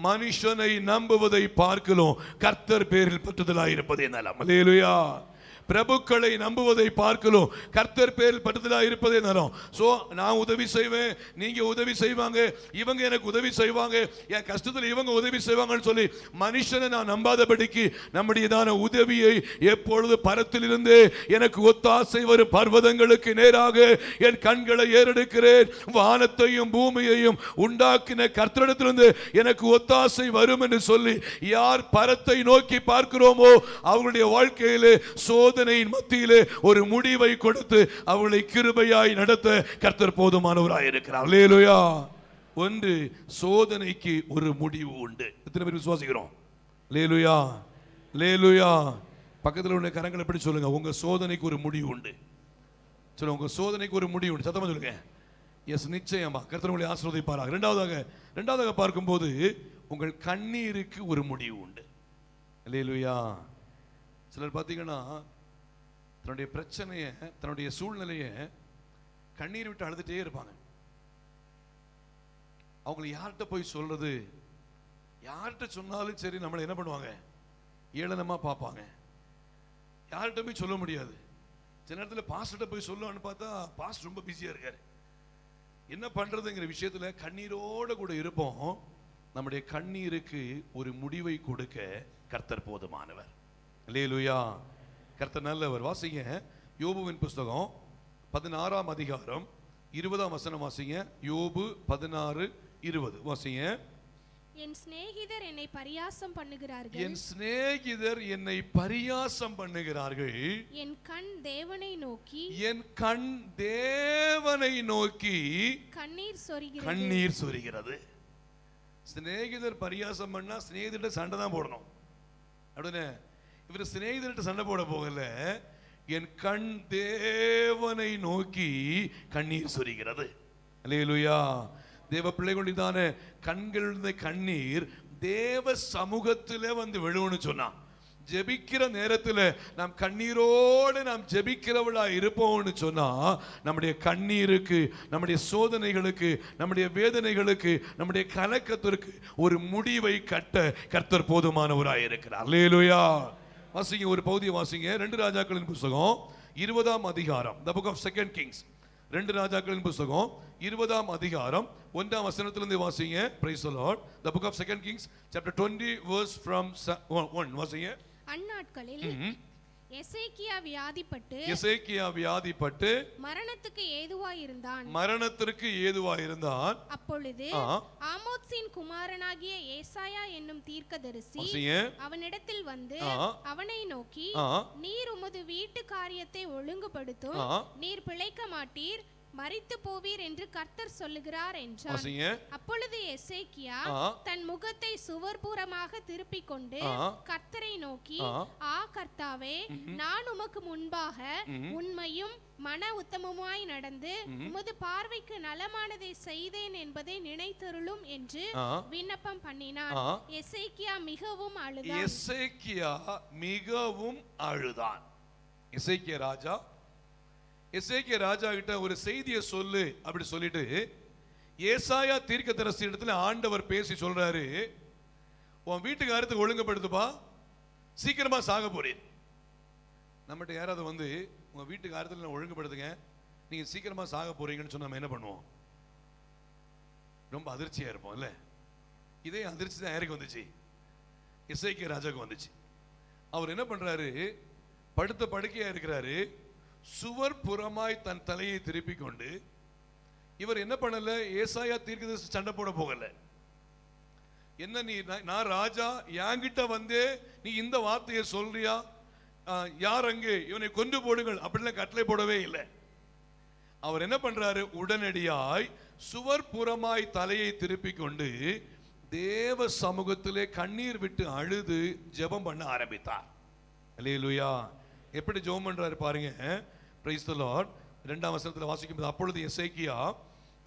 [SPEAKER 1] மனுஷனை நம்புவதை பார்க்கலாம் கர்த்தர் பேரில் பற்றுதலாய் இருப்பதே நலம். அல்லேலூயா. பிரபுக்களை நம்புவதை பார்க்கலாம் கர்த்தர் பேரில் படுதலா இருப்பதே நலம். சோ நான் உதவி செய்வேன், நீங்க உதவி செய்வாங்க, இவங்க எனக்கு உதவி செய்வாங்க, என் கஷ்டத்தில் இவங்க உதவி செய்வாங்கன்னு சொல்லி மனுஷனை நான் நம்பாதபடிக்கு நம்முடையதான உதவியை எப்பொழுது பரத்திலிருந்து எனக்கு ஒத்தாசை வரும் பர்வதங்களுக்கு நேராக என் கண்களை ஏறெடுக்கிறேன். வானத்தையும் பூமியையும் உண்டாக்கின கர்த்தரிடத்திலிருந்து எனக்கு ஒத்தாசை வரும் என்று சொல்லி யார் பரத்தை நோக்கி பார்க்கிறோமோ அவர்களுடைய வாழ்க்கையிலே சோதனையின் மத்தியிலே ஒரு முடிவை கொடுத்து அவர்களை கிருபையாய் நடத்த கர்த்தர் போதுமானவராய் இருக்கிறார். அல்லேலூயா. ஒன்று, சோதனைக்கு ஒரு முடிவு உண்டு. எத்தனை பேர் விசுவாசிக்கிறோம்? அல்லேலூயா, அல்லேலூயா. பக்கத்தில் உள்ள கரங்களை பிடிச்சு சொல்லுங்க, உங்க சோதனைக்கு ஒரு முடிவு உண்டு. சொல்லுங்க, உங்க சோதனைக்கு ஒரு முடிவு உண்டு. சத்தமா சொல்லுங்க. எஸ், நிச்சயமா கர்த்தர் உங்களை ஆசீர்வதிப்பாராக. இரண்டாவதாக பார்க்கும்போது உங்கள் கண்ணீருக்கு ஒரு முடிவு உண்டு. அல்லேலூயா. சிலர் பார்த்தீங்கன்னா தன்னுடைய பிரச்சனையை, தன்னுடைய சூழ்நிலையை கண்ணீர் விட்டு அழுதுட்டே இருப்பாங்க. அவங்களை யார்கிட்ட போய் சொல்றது? யார்கிட்ட சொன்னாலும் சரி நம்மளை என்ன பண்ணுவாங்க? ஏளனமா பார்ப்பாங்க. யார்கிட்ட போய் சொல்ல முடியாது. சில நேரத்தில் பாஸ்டர்கிட்ட போய் சொல்லணும்னு பார்த்தா பாஸ்டர் ரொம்ப பிஸியா இருக்காரு. என்ன பண்றதுங்கிற விஷயத்துல கண்ணீரோட கூட இருப்போம். நம்முடைய கண்ணீருக்கு ஒரு முடிவை கொடுக்க கர்த்தர் போதுமானவர். அல்லேலூயா. கர்த்தர் நல்லவர். வாசிங்க யோபுவின் புஸ்தகம் 16ஆம் அதிகாரம் 20ஆம் வசனம் வாசிங்க. யோபு 16:20 வாசிங்க.
[SPEAKER 2] என் சிநேகிதர் என்னை பரியாசம் பண்ணுகிறார்கள்.
[SPEAKER 1] என் சிநேகிதர் என்னை பரியாசம் பண்ணுகிறார்கள்.
[SPEAKER 2] என் கண் தேவனை நோக்கி,
[SPEAKER 1] என் கண் தேவனை நோக்கி
[SPEAKER 2] கண்ணீர் சொரிகிறது.
[SPEAKER 1] சிநேகிதர் பரியாசம் பண்ணா சிநேகிதர்கிட்ட சண்டை தான் போடணும். அப்படின்னா இவர் சிநேகிதர்கிட்ட சண்டை போட போகல, என் கண் தேவனை நோக்கி கண்ணீர் சொரிகிறது. அல்லேலூயா. தேவ பிள்ளைகளுடையதான கண்களுடைய கண்ணீர் தேவ சமூகத்திலே வந்து விழுவுன்னு சொன்னா, ஜெபிக்கிற நேரத்தில் நாம் கண்ணீரோடு நாம் ஜெபிக்கிறவளா இருப்போம்னு சொன்னா நம்முடைய கண்ணீருக்கு, நம்முடைய சோதனைகளுக்கு, நம்முடைய வேதனைகளுக்கு, நம்முடைய கலக்கத்திற்கு ஒரு முடிவை கட்ட கர்த்தர் போதுமானவராய் இருக்கிறார். அல்லேலூயா. வாசிங்க, ஒரு பகுதியை வாசிங்க. 2 ராஜாக்களின் புஸ்தகம் 20ஆம் அதிகாரம், The Book of 2 Kings. 2 ராஜாக்களின் புஸ்தகம் 20ஆம் அதிகாரம் 1ஆம் வசனத்திலிருந்து வாசிங்க. Praise the Lord. The Book of 2 Kings chapter 20 verse from 1 வாசிங்க.
[SPEAKER 2] அந்நாட்களில் எசேக்கியா
[SPEAKER 1] வியாதிப்பட்டு
[SPEAKER 2] மரணத்துக்கு ஏதுவாயிருந்தான். அப்பொழுது ஆமோத்சின் குமாரனாகிய ஏசாயா என்னும் தீர்க்கதரிசி அவனிடத்தில் வந்து அவனை நோக்கி, நீர் உமது வீட்டு காரியத்தை ஒழுங்குபடுத்தும், நீர் பிழைக்க மாட்டீர், மரித்து போவீர் என்று கர்த்தர் சொல்லுகிறார் என்றான். அப்பொழுது எசேக்கியா தன் முகத்தை சுவர்புறமாக திருப்பிக் கொண்டு கர்த்தரை நோக்கி, ஆ கர்த்தாவே, நான் உமக்கு முன்பாக உண்மையும் மன உத்தமமாய் நடந்து உமது பார்வைக்கு நலமானதை செய்தேன் என்பதை நினைத்தருளும் என்று விண்ணப்பம் பண்ணினான். எசேக்கியா மிகவும் அழுதான். எசேக்கியா ராஜா கிட்ட ஒரு செய்தியை சொல்லு அப்படி சொல்லிட்டு ஏசாயா தீர்க்கதரிசி இடத்துல ஆண்டவர் பேசி சொல்றாரு, உன் வீட்டு காரியத்தை ஒழுங்குபடுத்துப்பா, சீக்கிரமா சாக போறீர். நம்மகிட்ட யாராவது வந்து உங்க வீட்டு காரியத்தில் ஒழுங்குபடுத்துங்க, நீங்க சீக்கிரமா சாக போறீங்கன்னு சொன்னா நம்ம என்ன பண்ணுவோம்? ரொம்ப அதிர்ச்சியா இருப்போம் இல்ல? இதே அதிர்ச்சி தான் யாருக்கு வந்துச்சு? எசேக்கியா ராஜாவுக்கு வந்துச்சு. அவர் என்ன பண்றாரு? படுத்த படுக்கையா இருக்கிறாரு, சுவர் புறமாய் தன் தலையை திருப்பி கொண்டு. இவர் என்ன பண்ணல? ஏசாயா தீர்க்கதரிசி சண்டை போட போகல. என்ன நீ, நான் ராஜா, என்கிட்ட வந்து நீ இந்த வார்த்தையை சொல்றியா? யார் அங்கே? இவனை கொண்டு போடுங்கள் அப்படிலாம் கட்டளை போடவே இல்லை. அவர் என்ன பண்றாரு? உடனடியாய் சுவர் புறமாய் தலையை திருப்பி கொண்டு தேவ சமூகத்திலே கண்ணீர் விட்டு அழுது ஜெபம் பண்ண ஆரம்பித்தார். அல்லேலூயா. எப்படி ஜெபம் பண்றாரு பாருங்க. Praise the Lord. 2ஆம் வசனத்தில் வாசிக்கும்போது, அப்பொழுது எசேக்கியா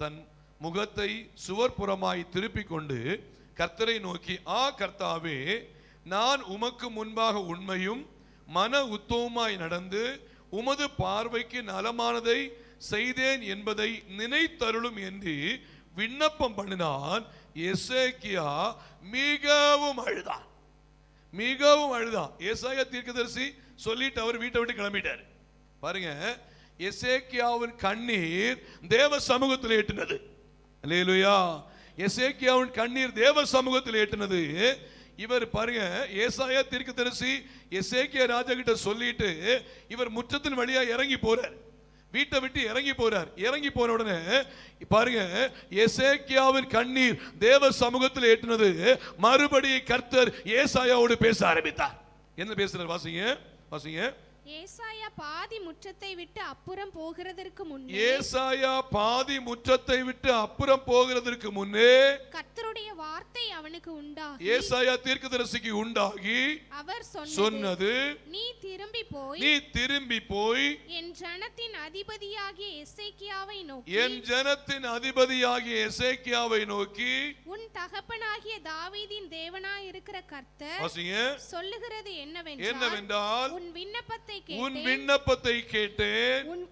[SPEAKER 2] தன் முகத்தை சுவர்புறமாய் திருப்பிக் கொண்டு கர்த்தரை நோக்கி, ஆ கர்த்தாவே, நான் உமக்கு முன்பாக உண்மையும் மன உத்தமமாய் நடந்து உமது பார்வைக்கு நலமானதை செய்தேன் என்பதை நினைத்தருளும் என்று விண்ணப்பம் பண்ணினான். எசேக்கியா மிகவும் அழுதான். ஏசாயா தீர்க்கதரிசி சொல்லிட்டு அவர் வீட்டை விட்டு கிளம்பிட்டார். பாருங்க, எசேக்கியாவின் கண்ணீர் தேவ சமூகத்தில் எட்டினது. அல்லேலூயா. எசேக்கியாவின் கண்ணீர் தேவ சமூகத்தில் எட்டினது. இவர் பாருங்க, ஏசாயா தீர்க்கதரிசி எசேக்கியா ராஜா கிட்ட சொல்லிட்டு இவர் முற்றத்தின் வழியா இறங்கி போறார், வீட்டை விட்டு இறங்கி போறார். இறங்கி போன உடனே பாருங்க, எசேக்கியாவின் கண்ணீர் தேவ சமூகத்தில் ஏற்றினது. மறுபடியும் கர்த்தர் ஏசாயாவோடு பேச ஆரம்பித்தார். என்ன பேசுறார்? வாசிங்க வாசிங்க.
[SPEAKER 3] ஏசாயா பாதி முற்றத்தை விட்டு அப்புறம் போகிறதற்கு முன்னே,
[SPEAKER 2] ஏசாயா பாதி முற்றத்தை விட்டு அப்புறம் போகிறதற்கு முன்னே
[SPEAKER 3] கர்த்தருடைய வார்த்தை அவனுக்கு உண்டாகி,
[SPEAKER 2] ஏசாயா தீர்க்கதரிசிக்கு உண்டாகி
[SPEAKER 3] அவர்
[SPEAKER 2] சொன்னது,
[SPEAKER 3] நீ திரும்பி போய் என் ஜனத்தின் அதிபதியாகிய எசேக்கியாவை நோக்கி,
[SPEAKER 2] என் ஜனத்தின் அதிபதியாகிய எசேக்கியாவை நோக்கி,
[SPEAKER 3] உன் தகப்பனாகிய தாவீதின் தேவனாய் இருக்கிற கர்த்தர் சொல்லுகிறது என்னவென்றால், உன்
[SPEAKER 2] விண்ணப்பத்தை கேட்டேன், உன்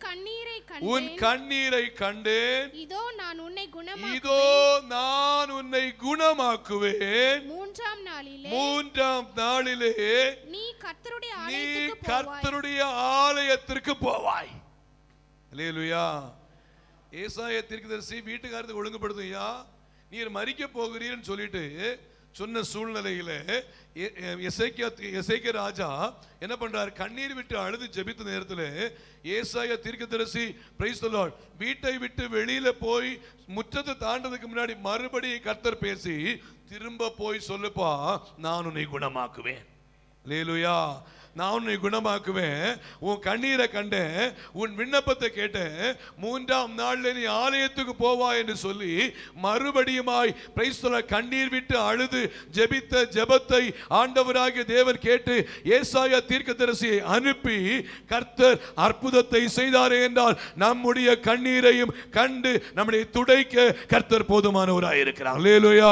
[SPEAKER 2] கண்ணீரை கண்டேன்,
[SPEAKER 3] இதோ நான் உன்னை குணமாக்குவேன், மூன்றாம் நாளிலே நீ கர்த்தருடைய ஆலயத்திற்கு போவாய். அல்லேலூயா. ஏசாயா தீர்க்கதரிசி வீட்டுக்காரத்தை ஒழுங்குபடுத்துயா, நீர் மரிக்க போகிறீர்னு சொல்லிட்டு சொன்ன சூழ்நிலையில எசேக்கியா ராஜா என்ன பண்றார்? கண்ணீர் விட்டு அழுது ஜெபித்த நேரத்தில் ஏசாயா தீர்க்கதரிசி பிரைஸ் தி லார்ட் வீட்டை விட்டு வெளியில போய் முற்றத்தை தாண்டதுக்கு முன்னாடி மறுபடியும் கர்த்தர் பேசி, திரும்ப போய் சொல்லுப்பா, நான் உன்னை குணமாக்குவேன். அல்லேலூயா. நான் உன்னை குணமாக்குவேன், உன் கண்ணீரை கண்டேன், உன் விண்ணப்பத்தை கேட்டேன், மூன்றாம் நாள்ல நீ ஆலயத்துக்கு போவா என்று சொல்லி மறுபடியுமாய் பிரைஸ் தி லார்ட் கண்ணீர் விட்டு அழுது ஜெபித்த ஜெபத்தை ஆண்டவராகிய தேவன் கேட்டு ஏசாயா தீர்க்கதரிசியை அனுப்பி கர்த்தர் அற்புதத்தை செய்தாரே என்றால் நம்முடைய கண்ணீரையும் கண்டு நம்முடைய துடைக்க கர்த்தர் போதுமானவராய் இருக்கிறார். அல்லேலூயா.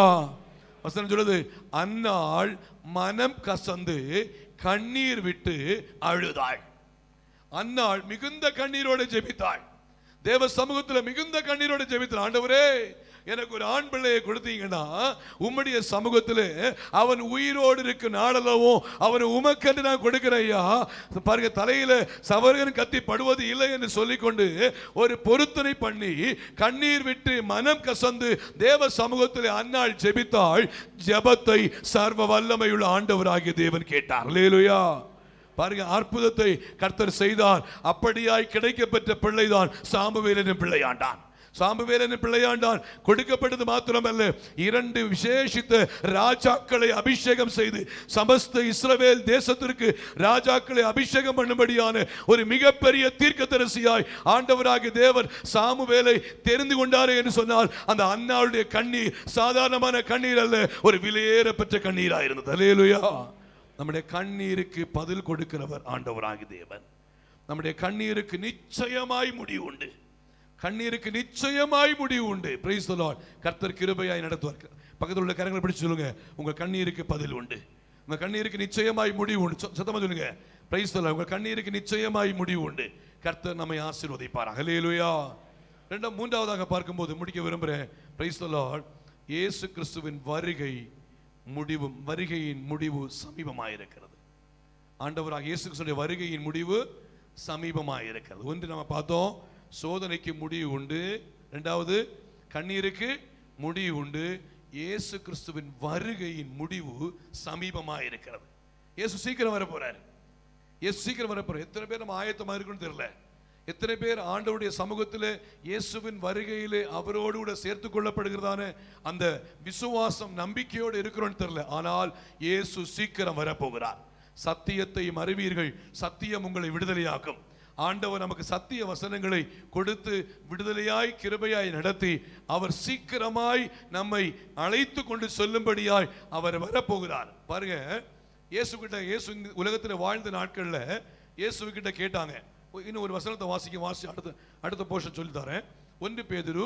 [SPEAKER 3] வசனம் சொல்லுது, அன்னாள் மனம் கசந்து கண்ணீர் விட்டு அழுதாள். அன்னாள் மிகுந்த கண்ணீரோடு ஜெபித்தாள். தேவ சமூகத்தில் மிகுந்த கண்ணீரோடு ஜெபித்தாள். ஆண்டவரே, எனக்கு ஒரு ஆண் பிள்ளையை கொடுத்தீங்கன்னா உம்முடைய சமூகத்தில் அவன் உயிரோடு இருக்கு நாளளவும் அவன் உமக்கென்று நான் கொடுக்கிறேன் ஐயா. பாருங்க, தலையில சவரகன் கத்தி படுவது இல்லை என்று சொல்லிக்கொண்டு ஒரு பொருத்தனை பண்ணி கண்ணீர் விட்டு மனம் கசந்து தேவ சமூகத்தில் அன்னாள் ஜெபித்தாள். ஜெபத்தை சர்வ வல்லமையுள்ள ஆண்டவராகிய தேவன் கேட்டார். அல்லேலூயா. பாருங்க, அற்புதத்தை கர்த்தர் செய்தார். அப்படியாய் கிடைக்கப்பெற்ற பிள்ளைதான் சாமுவேலின் பிள்ளையாண்டான். சாமுவேலின் பிள்ளையாண்டான். கொடுக்கப்பட்டது மாத்திரமல்ல, 2 விசேஷித்த ராஜாக்களை அபிஷேகம் செய்து சமஸ்த இஸ்ரவேல் தேசத்திற்கு ராஜாக்களை அபிஷேகம் பண்ணும்படியான ஒரு மிகப்பெரிய தீர்க்கதரிசியாய் ஆண்டவராகிய தேவன் சாமுவேலை தெரிந்து கொண்டாரே என்று சொன்னால், அந்த அன்னாளுடைய கண்ணீர் சாதாரணமான கண்ணீர் அல்ல, ஒரு விலையேறப்பெற்ற கண்ணீராக இருந்தது. அல்லேலூயா. நம்முடைய கண்ணீருக்கு பதில் கொடுக்கிறவர் ஆண்டவராகிய தேவன். நம்முடைய கண்ணீருக்கு நிச்சயமாய் முடிவு உண்டு. கண்ணீருக்கு நிச்சயமாய் முடிவு உண்டு. Price the Lord. கர்த்தர் கிருபையாய் நடத்துவார். பக்கத்தில் உள்ள கரங்களை பிடிச்சு சொல்லுங்க, உங்க கண்ணீருக்கு பதில் உண்டு. உங்க கண்ணீருக்கு நிச்சயமாய் முடிவு உண்டு. சத்தமா சொல்லுங்க, பிரைஸ் தி லார்ட். உங்க கண்ணீருக்கு நிச்சயமாய் முடிவு உண்டு. கர்த்தர் நம்மை ஆசீர்வதிப்பார். ஹல்லேலூயா. மூன்றாவதாக பார்க்கும்போது முடிக்க விரும்புகிறேன். Praise the Lord. இயேசு கிறிஸ்துவின் வருகையின் முடிவு சமீபமாயிருக்கிறது. ஆண்டவராக இயேசு கிறிஸ்துவின் வருகையின் முடிவு சமீபமாயிருக்கிறது. ஒன்று நம்ம பார்த்தோம், சோதனைக்கு முடிவு உண்டு. இரண்டாவது, கண்ணீருக்கு முடிவு உண்டு. இயேசு கிறிஸ்துவின் வருகையின் முடிவு சமீபமாயிருக்கிறது. இயேசு சீக்கிரம் வர போறார். இயேசு சீக்கிரம் வர போறார். எத்தனை பேர் நம்ம ஆயத்தமா இருக்குன்னு தெரியல. எத்தனை பேர் ஆண்டவருடைய சமூகத்தில் இயேசுவின் வருகையிலே அவரோடு கூட சேர்த்து கொள்ளப்படுகிறதான அந்த விசுவாசம் நம்பிக்கையோடு இருக்கிறோன்னு தெரியல. ஆனால் இயேசு சீக்கிரம் வரப்போகிறார். சத்தியத்தையும் அறிவீர்கள், சத்தியம் உங்களை விடுதலையாக்கும். ஆண்டவர் நமக்கு சத்திய வசனங்களை கொடுத்து விடுதலையாய் கிருபையாய் நடத்தி அவர் சீக்கிரமாய் நம்மை அழைத்து கொண்டு செல்லும்படியாய் அவர் வரப்போகிறார். பாருங்க, இயேசு உலகத்தில் வாழ்ந்த நாட்கள்ல இயேசு கிட்ட கேட்டாங்க. இன்னும் ஒரு வசனத்தை வாசி அடுத்த போர்ஷன் சொல்லி தரேன். 1 பேதுரு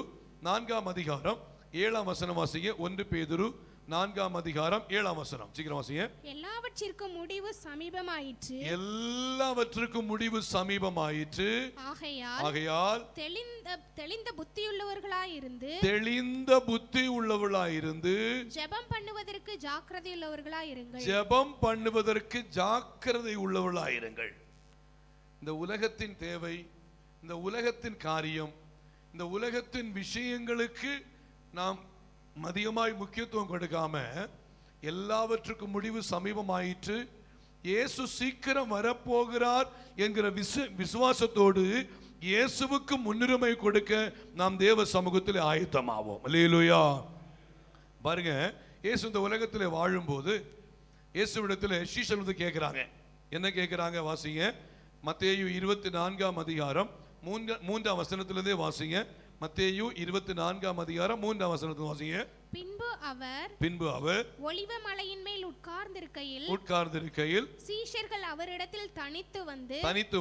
[SPEAKER 3] 4 அதிகாரம் 7 வசனம் வாசிங்க. 1 பேதுரு
[SPEAKER 1] 4ஆம் அதிகாரம் 7ஆம் வசனம். சீக்கிரம் வாசிங்க.
[SPEAKER 3] எல்லாவற்றிற்கும் முடிவு சமீபமாயிற்று.
[SPEAKER 1] எல்லாவற்றிற்கும் முடிவு சமீபமாயிற்று. ஆகையால்
[SPEAKER 3] தெளிந்த புத்தியுள்ளவர்களாயிருந்து ஜெபம் பண்ணுவதற்கு ஜாக்கிரதையுள்ளவர்களாயிருங்கள்.
[SPEAKER 1] ஜெபம் பண்ணுவதற்கு ஜாக்கிரதை உள்ளவர்களாயிருங்கள். இந்த உலகத்தின் தேவை, இந்த உலகத்தின் காரியம், இந்த உலகத்தின் விஷயங்களுக்கு நாம் அதிகமாய் முக்கியத்துவம் கொடுக்காம எல்லாவற்றுக்கும் முடிவு சமீபமாயிற்று, இயேசு சீக்கிரம் வரப்போகிறார் என்கிற விசுவாசத்தோடு இயேசுவுக்கு முன்னுரிமை கொடுக்க நாம் தேவ சமூகத்தில் ஆயத்தமாவோம். அல்லேலூயா. பாருங்க, இயேசு இந்த உலகத்தில் வாழும்போது இயேசுவிடத்தில் சீஷர்கள் வந்து கேட்கிறாங்க. என்ன கேட்கிறாங்க? வாசிங்க. மத்தேயு 24ஆம் அதிகாரம் 3ஆம் வசனத்திலிருந்தே வாசிங்க. மத்தேயு 24ஆம் அதிகாரம் 3ஆம் வசனத்தில் வாசிங்க. பின்பு அவர்
[SPEAKER 3] ஒலிவ மலையின் மேல் உட்கார்ந்திருக்கையில் சீஷர்கள் அவரிடத்தில் தனித்து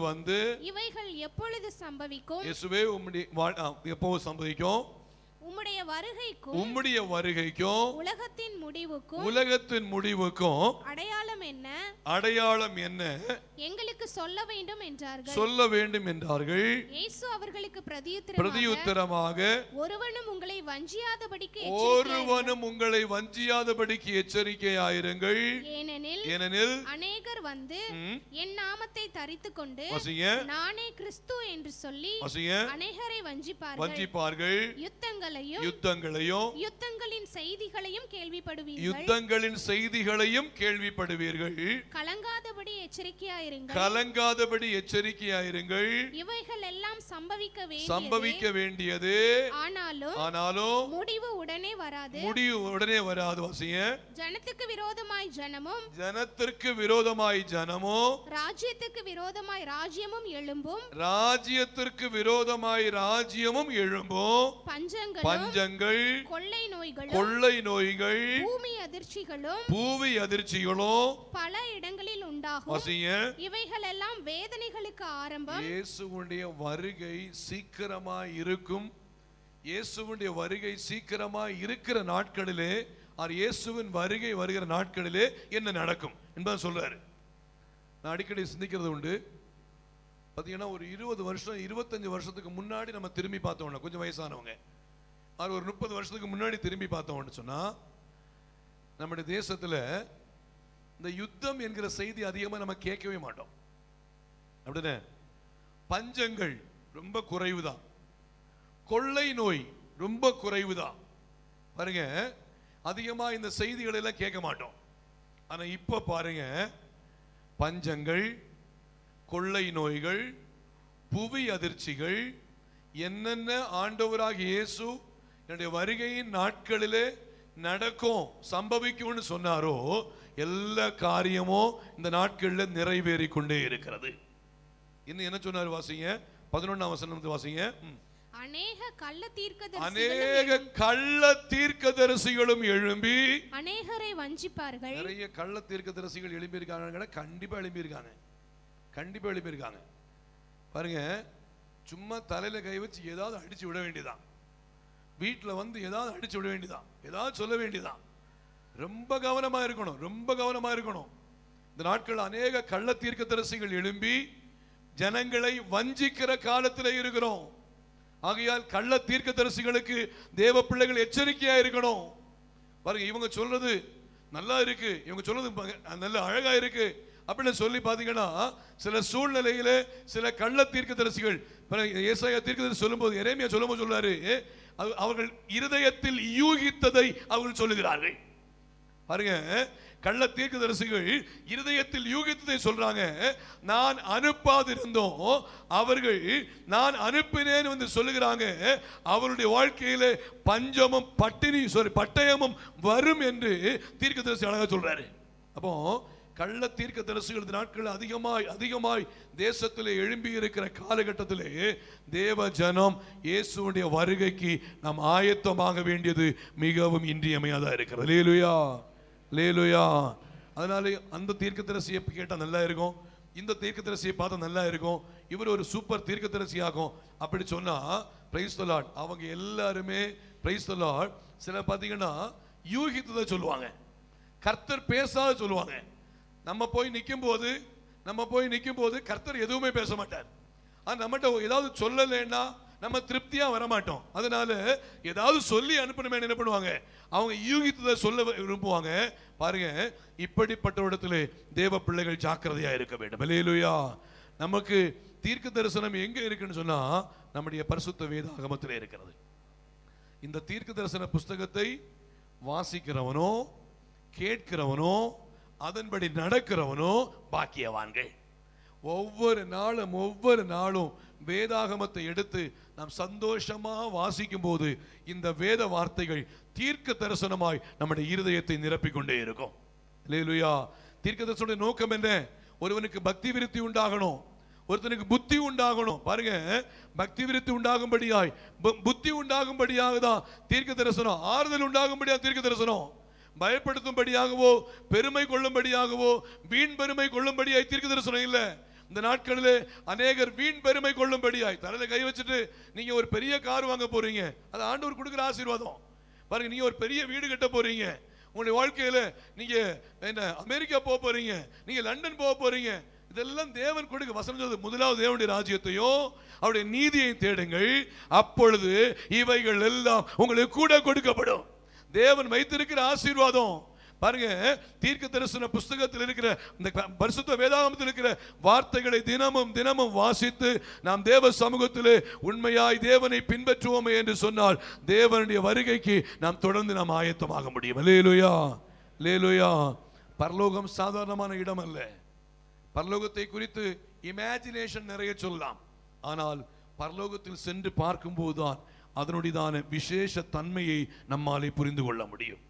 [SPEAKER 3] வந்து
[SPEAKER 1] இவைகள் எப்பொழுது சம்பவிக்கும்? இயேசுவே, எப்போ சம்பவிக்கும்? உம்முடைய வருகைக்கும் உலகத்தின் முடிவுக்கும் அடையாளம் என்ன
[SPEAKER 3] எங்களுக்கு சொல்ல வேண்டும்
[SPEAKER 1] என்றார்கள்.
[SPEAKER 3] இயேசு அவர்களுக்கு
[SPEAKER 1] பிரதியுத்தரமாக,
[SPEAKER 3] ஒருவனும் உங்களை வஞ்சியாதபடிக்கு
[SPEAKER 1] எச்சரிக்கையாயிருங்கள். ஏனெனில்
[SPEAKER 3] அநேகர் வந்து என் நாமத்தை தரித்துக் கொண்டு நானே கிறிஸ்து என்று சொல்லி அநேகரை
[SPEAKER 1] வஞ்சிப்பார்கள். யுத்தங்களையும்
[SPEAKER 3] யுத்தங்களின் செய்திகளையும் கேள்விப்படுவீர்கள். கலங்காதபடி எச்சரிக்கையாயிருங்கள். இவைகள் எல்லாம் சம்பவிக்க வேண்டியது. ஆனாலும் முடிவு உடனே வராது. வாசிங்க. ஜனத்துக்கு விரோதமாய் ஜனமும் ராஜ்யத்துக்கு விரோதமாய் ராஜ்யமும் எழும்பும். பஞ்சங்கள், கொள்ளை நோய்கள், பூமி அதிர்ச்சிகளும் பல இடங்களில் உண்டாகும். இவைகள் எல்லாம் வேதனைகளுக்கு ஆரம்பம்.
[SPEAKER 1] இயேசுவுடைய வருகை சீக்கிரமாய் இருக்கும். இயேசுவுடைய வருகை சீக்கிரமாய் இருக்கிற நாட்களிலே, இயேசுவின் வருகை வருகிற நாட்களிலே என்ன நடக்கும் என்பதை சொல்றாரு. நான் அடிக்கடி சிந்திக்கிறது உண்டு. பார்த்தீங்கன்னா, ஒரு 20 வருஷம் 25 வருஷத்துக்கு முன்னாடி நம்ம திரும்பி பார்த்தோம்னா, கொஞ்சம் வயசானவங்க ஒரு 30 வருஷத்துக்கு முன்னாடி திரும்பி பார்த்தோம்னு சொன்னா, நம்முடைய தேசத்துல இந்த யுத்தம் என்கிற செய்தி அதிகமா நம்ம கேட்கவே மாட்டோம். அப்படின்னா பஞ்சங்கள் ரொம்ப குறைவுதான், கொள்ளை நோய் ரொம்ப குறைவுதான். பாருங்க, அதிகமா இந்த செய்திகளை எல்லாம் கேட்க மாட்டோம். ஆனா இப்ப பாருங்க, பஞ்சங்கள், கொள்ளை நோய்கள், புவி அதிர்ச்சிகள், என்னென்ன ஆண்டவராக இயேசு என்னுடைய வருகையின் நாட்களிலே நடக்கும், சம்பவிக்கும்னு சொன்னாரோ எல்லா காரியமும் இந்த நாட்களில் நிறைவேறி கொண்டே இருக்கிறது. இன்னும் என்ன சொன்னார்? வாசிங்க. 11ஆம் வசனம் வாசிங்க.
[SPEAKER 3] அநேக
[SPEAKER 1] கள்ள தீர்க்கதரிசிகளும் எழும்பி
[SPEAKER 3] அநேகரை வஞ்சிப்பார்கள்.
[SPEAKER 1] நிறைய கள்ள தீர்க்கதரிசிகள் எழும்பி இருக்காங்க. கண்டிப்பா எழுப்பியிருக்காங்க. பாருங்க, சும்மா தலையில கை வச்சு ஏதாவது அடிச்சு விட வேண்டியதான். வீட்டுல வந்து ஏதாவது அடிச்சு விட வேண்டியதான், ஏதாவது சொல்ல வேண்டியதான். ரொம்ப கவனமா இருக்கணும். இந்த நாட்கள் அநேக கள்ள தீர்க்கதரிசிகள் எழும்பி ஜனங்களை வஞ்சிக்கிற காலத்தில் இருக்கிறோம். ஆகையால் கள்ள தீர்க்கதரிசிகளுக்கு தேவ பிள்ளைகள் எச்சரிக்கையா இருக்கணும். பாருங்க, இவங்க சொல்றது நல்லா இருக்கு, இவங்க சொல்றது நல்ல அழகா இருக்கு அப்படின்னு சொல்லி பாத்தீங்கன்னா, சில சூழ்நிலையில சில கள்ள தீர்க்கதரிசிகள், ஏசாயா தீர்க்கதரிசி சொல்லும்போது, எரேமியா சொல்லும்போது சொல்றாரு, அவர்கள் இருதயத்தில் யூகித்ததை அவர்கள் சொல்லுகிறார்கள். பாருங்க, கள்ள தீர்க்கதரிசிகள் இருதயத்தில் யூகித்ததை சொல்றாங்க. நான் அனுப்பாதிருந்தோம், அவர்கள் நான் அனுப்பினேன் வந்து சொல்லுகிறாங்க. அவருடைய வாழ்க்கையில பஞ்சமும் பட்டயமும் வரும் என்று தீர்க்கதரிசி அழகா சொல்றாரு. அப்போ கள்ள தீர்க்கதரிசிகள் நாட்கள் அதிகமாய் தேசத்திலே எழும்பி இருக்கிற காலகட்டத்திலே தேவ ஜனம் இயேசுவுடைய வருகைக்கு நாம் ஆயத்தமாக வேண்டியது மிகவும் இன்றியமையாதா இருக்கிறது. லேலுயா. அதனால அந்த தீர்க்கதரிசியை கேட்டா நல்லா இருக்கும், இந்த தீர்க்கதரிசியை பார்த்தா நல்லா இருக்கும், இவர் ஒரு சூப்பர் தீர்க்கதரிசி ஆகும் அப்படி சொன்னா பிரைஸ் தி லார்ட். அவங்க எல்லாருமே பிரைஸ் தி லார்ட். சில பார்த்தீங்கன்னா
[SPEAKER 2] யூகித்ததை சொல்லுவாங்க, கர்த்தர் பேசாத சொல்லுவாங்க. நம்ம போய் நிற்கும் போது கர்த்தர் எதுவுமே பேச மாட்டார். அது நம்மகிட்ட ஏதாவது சொல்லலைன்னா நம்ம திருப்தியா வரமாட்டோம். அதனால ஏதாவது சொல்லி அனுப்பணுமே என்ன பண்ணுவாங்க, அவங்க யூகித்ததை சொல்ல விரும்புவாங்க. பாருங்க, இப்படிப்பட்ட இடத்துல தேவ பிள்ளைகள் ஜாக்கிரதையா இருக்க வேண்டும். அல்லேலூயா. நமக்கு தீர்க்க தரிசனம் எங்க இருக்குன்னு சொன்னா நம்முடைய பரிசுத்த வேதாகமத்தில் இருக்கிறது. இந்த தீர்க்க தரிசன புஸ்தகத்தை வாசிக்கிறவனோ கேட்கிறவனோ அதன்படி நடக்கிறவனோ பாக்கியவான்கள். ஒவ்வொரு நாளும் வேதாகமத்தை எடுத்து நாம் சந்தோஷமா வாசிக்கும் போது இந்த வேத வார்த்தைகள் தீர்க்க தரிசனமாய் நம்முடைய இருதயத்தை நிரப்பிக் கொண்டே இருக்கும். அல்லேலூயா. தீர்க்க தரிசனத்துடைய நோக்கம் என்ன? ஒருவனுக்கு பக்தி விருத்தி உண்டாகணும், ஒருத்தனுக்கு புத்தி உண்டாகணும். பாருங்க, பக்தி விருத்தி உண்டாகும்படியாய் புத்தி உண்டாகும்படியாக தான் தீர்க்க தரிசனம். ஆறுதல் உண்டாகும்படியாக தீர்க்க தரிசனம். பயப்படுத்தும்படியாகவோ பெருமை கொள்ளும்படியாகவோ வீண் பெருமை கொள்ளும்படியாய் தீர்க்க தரிசனம் இல்ல. இந்த நாட்களிலே அநேகர் வீண் பெருமை கொள்ளும்படியாய் தலையில கை வச்சுட்டு நீங்க ஒரு பெரிய கார் வாங்க போறீங்க, அது ஆண்டவர் கொடுக்கிற ஆசீர்வாதம். பாருங்க, நீங்க ஒரு பெரிய வீடு கட்ட போறீங்க, உங்களுடைய வாழ்க்கையில நீங்க என்ன அமெரிக்கா போக போறீங்க, நீங்க லண்டன் போக போறீங்க, இதெல்லாம் தேவன் கொடுக்க வசனம் சொல்லுது. முதலாவது தேவனுடைய ராஜ்யத்தையும் அவருடைய நீதியை தேடுங்கள், அப்பொழுது இவைகள் எல்லாம் உங்களுக்கு கூட கொடுக்கப்படும். தேவன் வைத்திருக்கிற ஆசீர்வாதம். பாருங்க, தீர்க்க தரிசன புஸ்தகத்தில் இருக்கிற இந்த பரிசுத்த வேதாகமத்தில் இருக்கிற வார்த்தைகளை தினமும் வாசித்து நாம் தேவ சமூகத்திலே உண்மையாய் தேவனை பின்பற்றுவோமே என்று சொன்னால் தேவனுடைய வருகைக்கு நாம் தொடர்ந்து நாம் ஆயத்தமாக முடியும். அல்லேலூயா, அல்லேலூயா. பரலோகம் சாதாரணமான இடம் அல்ல. பரலோகத்தை குறித்து இமேஜினேஷன் நிறைய சொல்லலாம், ஆனால் பரலோகத்தில் சென்று பார்க்கும்போதுதான் அதனுடையதான விசேஷ தன்மையை நம்மாலே புரிந்து கொள்ள முடியும்.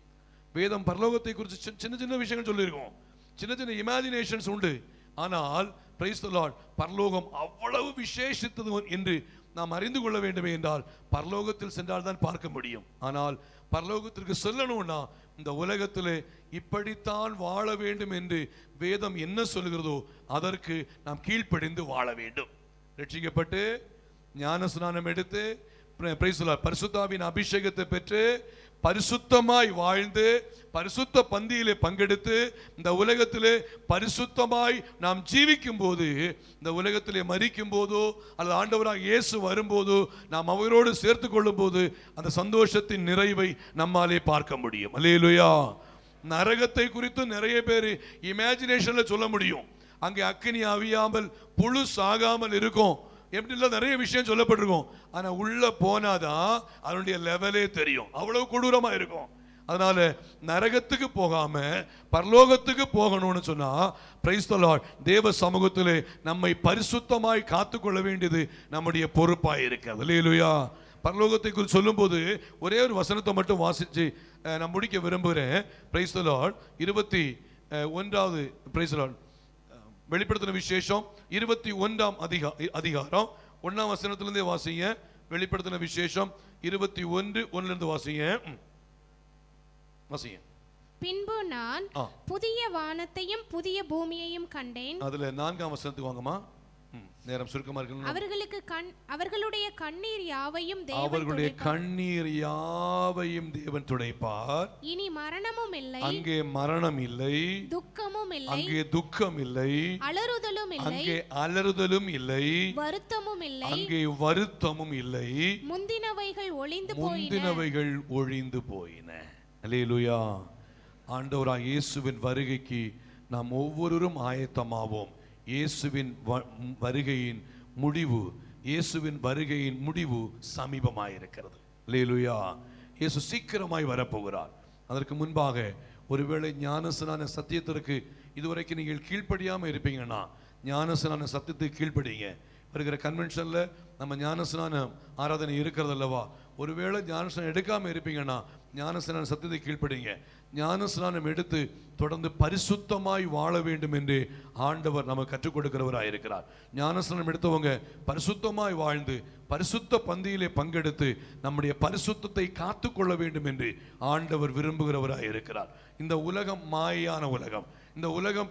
[SPEAKER 2] வேதம் பரலோகத்தை குறித்து சின்ன விஷயங்கள் சொல்லியிருக்கோம், சின்ன இமேஜினேஷன்ஸ் உண்டு. ஆனால் பிரைஸ் தி லார்ட், பரலோகம் அவ்வளவு விசேஷித்தது என்று நாம் அறிந்து கொள்ள வேண்டுமே என்றால் பரலோகத்தில் சென்றால் தான் பார்க்க முடியும். ஆனால் பரலோகத்திற்கு செல்லணும்னா இந்த உலகத்திலே இப்படித்தான் வாழ வேண்டும் என்று வேதம் என்ன சொல்கிறதோ அதற்கு நாம் கீழ்ப்படிந்து வாழ வேண்டும். ரட்சிக்கப்பட்டு ஞான ஸ்நானம் எடுத்து பரிசுத்தாவின் அபிஷேகத்தை பெற்று பரிசுத்தமாய் வாழ்ந்து பரிசுத்த பந்தியிலே பங்கெடுத்து இந்த உலகத்திலே பரிசுத்தமாய் நாம் ஜீவிக்கும் போது, இந்த உலகத்திலே மரிக்கும் போதோ அல்லது ஆண்டவராக இயேசு வரும்போதோ நாம் அவரோடு சேர்த்து கொள்ளும் போது அந்த சந்தோஷத்தின் நிறைவை நம்மாலே பார்க்க முடியும். அல்லேலூயா. நரகத்தை குறித்து நிறைய பேர் இமேஜினேஷன்ல சொல்ல முடியும். அங்கே அக்கினி அவியாமல் புழு சாகாமல் இருக்கும், எப்படிலாம் நிறைய விஷயம் சொல்லப்பட்டிருக்கும். ஆனா உள்ள போனாதான் அதனுடைய லெவலே தெரியும், அவ்வளவு கொடூரமா இருக்கும். அதனால நரகத்துக்கு போகாம பரலோகத்துக்கு போகணும்னு சொன்னா பிரைஸ் தி லார்ட், தேவ சமூகத்திலே நம்மை பரிசுத்தமாய் காத்துக்கொள்ள வேண்டியது நம்முடைய பொறுப்பாய் இருக்கிறது. அல்லேலூயா. பரலோகத்தை குறித்து சொல்லும் போது ஒரே ஒரு வசனத்தை மட்டும் வாசிச்சு நான் முடிக்க விரும்புகிறேன். Praise the Lord. 21வது பிரைஸ் தி லார்ட், வெளிப்படுத்தின விசேஷம் 21ஆம் அதிகாரம் 1ஆம் வசனத்திலிருந்தே வாசிங்க. வெளிப்படுத்தின விசேஷம் 21:1 வாசிங்க.
[SPEAKER 3] பின்பு நான் புதிய வானத்தையும் புதிய பூமியையும் கண்டேன்.
[SPEAKER 2] அதுல 4ஆம் வசனத்துக்கு வாங்கம்மா, நேரம் சுருக்கமா இருக்கு.
[SPEAKER 3] அவர்களுடைய கண்ணீர் யாவையும்
[SPEAKER 2] தேவன் துடைப்பார்.
[SPEAKER 3] இனி மரணமும் இல்லை,
[SPEAKER 2] அங்கே மரணம் இல்லை,
[SPEAKER 3] துக்கமும் இல்லை,
[SPEAKER 2] அங்கே துக்கம் இல்லை,
[SPEAKER 3] அலறுதலும் இல்லை,
[SPEAKER 2] அங்கே அலறுதலும் இல்லை,
[SPEAKER 3] வருத்தமும் இல்லை,
[SPEAKER 2] அங்கே வருத்தமும் இல்லை,
[SPEAKER 3] முந்தினவைகள்
[SPEAKER 2] ஒழிந்து போயின. அல்லேலூயா. ஆண்டவராகிய இயேசுவின் வருகைக்கு நாம் ஒவ்வொருவரும் ஆயத்தமாவோம். இயேசுவின் வருகையின் முடிவு சமீபமாயிருக்கிறது. அல்லேலூயா. இயேசு சீக்கிரமாய் வரப்போகிறார். அதற்கு முன்பாக ஒருவேளை ஞானஸ்நான சத்தியத்திற்கு இதுவரைக்கும் நீங்கள் கீழ்ப்படியாம இருப்பீங்கன்னா ஞானஸ்நான சத்தியத்துக்கு கீழ்ப்படிங்க. வருகிற கன்வென்ஷன்ல நம்ம ஞானஸ்நான ஆராதனை இருக்கிறது அல்லவா, ஒருவேளை ஞானஸ்நானம் எடுக்காம இருப்பீங்கன்னா ஞானஸ்நான சத்தியத்தை கீழ்ப்படிங்க. ஞானஸ்நானம் எடுத்து தொடர்ந்து பரிசுத்தமாய் வாழ வேண்டும் என்று ஆண்டவர் நமக்கு கற்றுக் கொடுக்கிறவராக இருக்கிறார். ஞானஸ்நானம் எடுத்தவங்க பரிசுத்தமாய் வாழ்ந்து
[SPEAKER 1] பரிசுத்த பந்தியிலே பங்கெடுத்து நம்முடைய பரிசுத்தத்தை காத்துக்கொள்ள வேண்டும் என்று ஆண்டவர் விரும்புகிறவராய் இருக்கிறார். இந்த உலகம் மாயான உலகம், இந்த உலகம்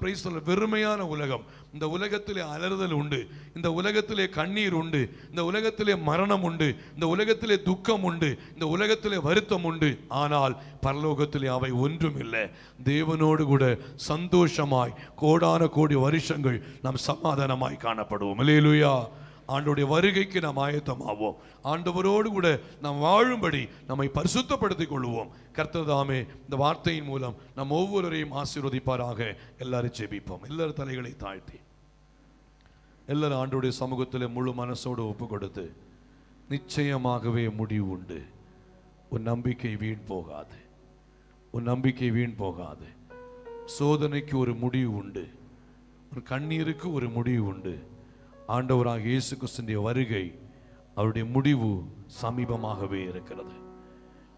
[SPEAKER 1] வெறுமையான உலகம். இந்த உலகத்திலே அலறுதல் உண்டு, இந்த உலகத்திலே கண்ணீர் உண்டு, இந்த உலகத்திலே மரணம் உண்டு, இந்த உலகத்திலே துக்கம் உண்டு, இந்த உலகத்திலே வருத்தம் உண்டு. ஆனால் பரலோகத்திலே அவை ஒன்றும் இல்லை. தேவனோடு கூட சந்தோஷமாய் கோடான கோடி வருஷங்கள் நாம் சமாதானமாய் காணப்படுவோம். அல்லேலூயா. ஆண்டவருடைய வருகைக்கு நாம் ஆயத்தமாவோம். ஆண்டவரோடு கூட நாம் வாழும்படி நம்மை பரிசுத்தப்படுத்திக் கொள்வோம். கர்த்தர் தாமே இந்த வார்த்தையின் மூலம் நம் ஒவ்வொருவரையும் ஆசீர்வதிப்பாராக. எல்லாரும் ஜெபிப்போம். எல்லாரும் தலைகளை தாழ்த்தி எல்லாரும் ஆண்டவருடைய சமூகத்தில் முழு மனசோடு ஒப்பு கொடுத்து, நிச்சயமாகவே முடிவு உண்டு. உன் நம்பிக்கை வீண் போகாது, உன் நம்பிக்கை வீண் போகாது. சோதனைக்கு ஒரு முடிவு உண்டு, உன் கண்ணீருக்கு ஒரு முடிவு உண்டு. ஆண்டவராக இயேசு கிறிஸ்துவின் வருகை, அவருடைய முடிவு சமீபமாகவே இருக்கிறது.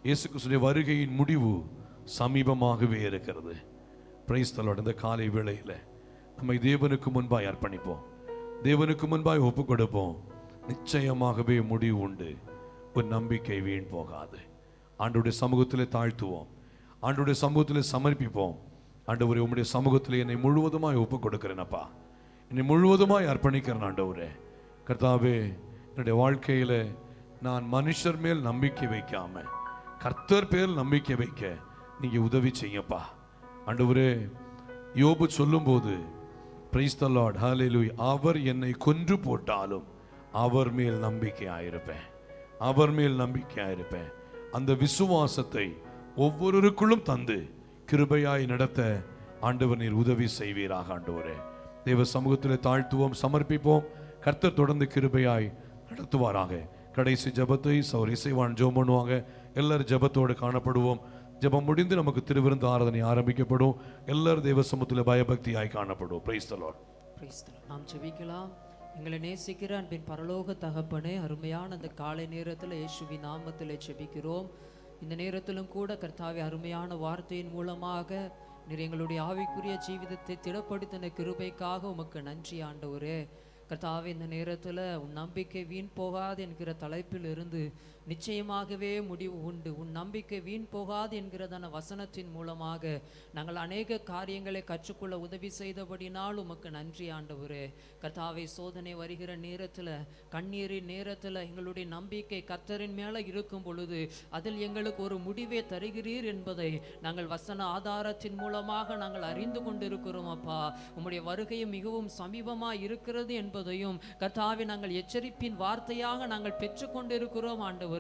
[SPEAKER 1] இயேசு கிறிஸ்துவின் வருகையின் முடிவு சமீபமாகவே இருக்கிறது. Price the Lord. இந்த காலை வேளையில் நம்மை தேவனுக்கு முன்பாய் அர்ப்பணிப்போம், தேவனுக்கு முன்பாய் ஒப்பு கொடுப்போம். நிச்சயமாகவே முடிவு உண்டு, ஒரு நம்பிக்கை வீண் போகாது. ஆண்டவருடைய சமூகத்திலே தாழ்த்துவோம், ஆண்டவருடைய சமூகத்திலே சமர்ப்பிப்போம். ஆண்டவரே, உம்முடைய சமூகத்திலே என்னை முழுவதுமாய் ஒப்பு கொடுக்கிறேனப்பா, என்னை முழுவதுமாய் அர்ப்பணிக்கிறேன். ஆண்டவரே கர்த்தாவே, என்னுடைய வாழ்க்கையில நான் மனுஷர் மேல் நம்பிக்கை வைக்காம கர்த்தர் பேரில் நம்பிக்கை வைக்க நீங்க உதவி செய்யப்பா. ஆண்டவரே, யோபு சொல்லும்போது, பிரைஸ் தி லார்ட், ஹல்லேலூயா, அவர் என்னை கொன்று போட்டாலும் அவர் மேல் நம்பிக்கையாயிருப்பேன், அவர் மேல் நம்பிக்கையாயிருப்பேன். அந்த விசுவாசத்தை ஒவ்வொருவருக்குள்ளும் தந்து கிருபையாய் நடத்த ஆண்டவர் நீர் உதவி செய்வீராக. ஆண்டவரே, தேவ சமூகத்தில் தாழ்த்துவோம், சமர்ப்பிப்போம். கர்த்தர் தொடர்ந்து கிருபையாய் நடத்துவாராக. கடைசி ஜெபத்தை சௌர் இசைவான் ஜெபம் பண்ணுவாங்க. எல்லாரும் ஜெபத்தோடு காணப்படுவோம். ஜெபம் முடிந்து நமக்கு திருவிருந்து ஆராதனை ஆரம்பிக்கப்படும். எல்லாரும் தேவ சமூகத்தில் பயபக்தியாய் காணப்படுவோம். Price the Lord.
[SPEAKER 4] நாம் ஜெபிக்கலாம். எங்களை நேசிக்கிற அன்பின் பரலோக தகப்பனே, அருமையான அந்த காலை நேரத்தில் இயேசுவின் நாமத்தில் ஜெபிக்கிறோம். இந்த நேரத்திலும் கூட கர்த்தாவே, அருமையான வார்த்தையின் மூலமாக நீர் எங்களுடைய ஆவிக்குரிய ஜீவிதத்தை திடப்படுத்தின கிருபைக்காக உமக்கு நன்றி ஆண்டவரே. கர்த்தாவே, இந்த நேரத்தில் உன் நம்பிக்கை வீண் போகாது என்கிற தலைப்பில் இருந்து நிச்சயமாகவே முடிவு உண்டு, உன் நம்பிக்கை வீண் போகாது என்கிறதான வசனத்தின் மூலமாக நாங்கள் அநேக காரியங்களை கற்றுக்கொள்ள உதவி செய்தபடினால் உமக்கு நன்றி ஆண்டவரே. கர்த்தாவே, சோதனை வருகிற நேரத்தில், கண்ணீரின் நேரத்தில் எங்களுடைய நம்பிக்கை கர்த்தரின் மேலே இருக்கும் பொழுது அதில் எங்களுக்கு ஒரு முடிவை தருகிறீர் என்பதை நாங்கள் வசன ஆதாரத்தின் மூலமாக நாங்கள் அறிந்து கொண்டிருக்கிறோம். அப்பா, உம்முடைய வருகையும் மிகவும் சமீபமாக இருக்கிறது என்பதையும் கர்த்தாவே நாங்கள் எச்சரிப்பின் வார்த்தையாக நாங்கள் பெற்றுக்கொண்டிருக்கிறோம் ஆண்டவரே.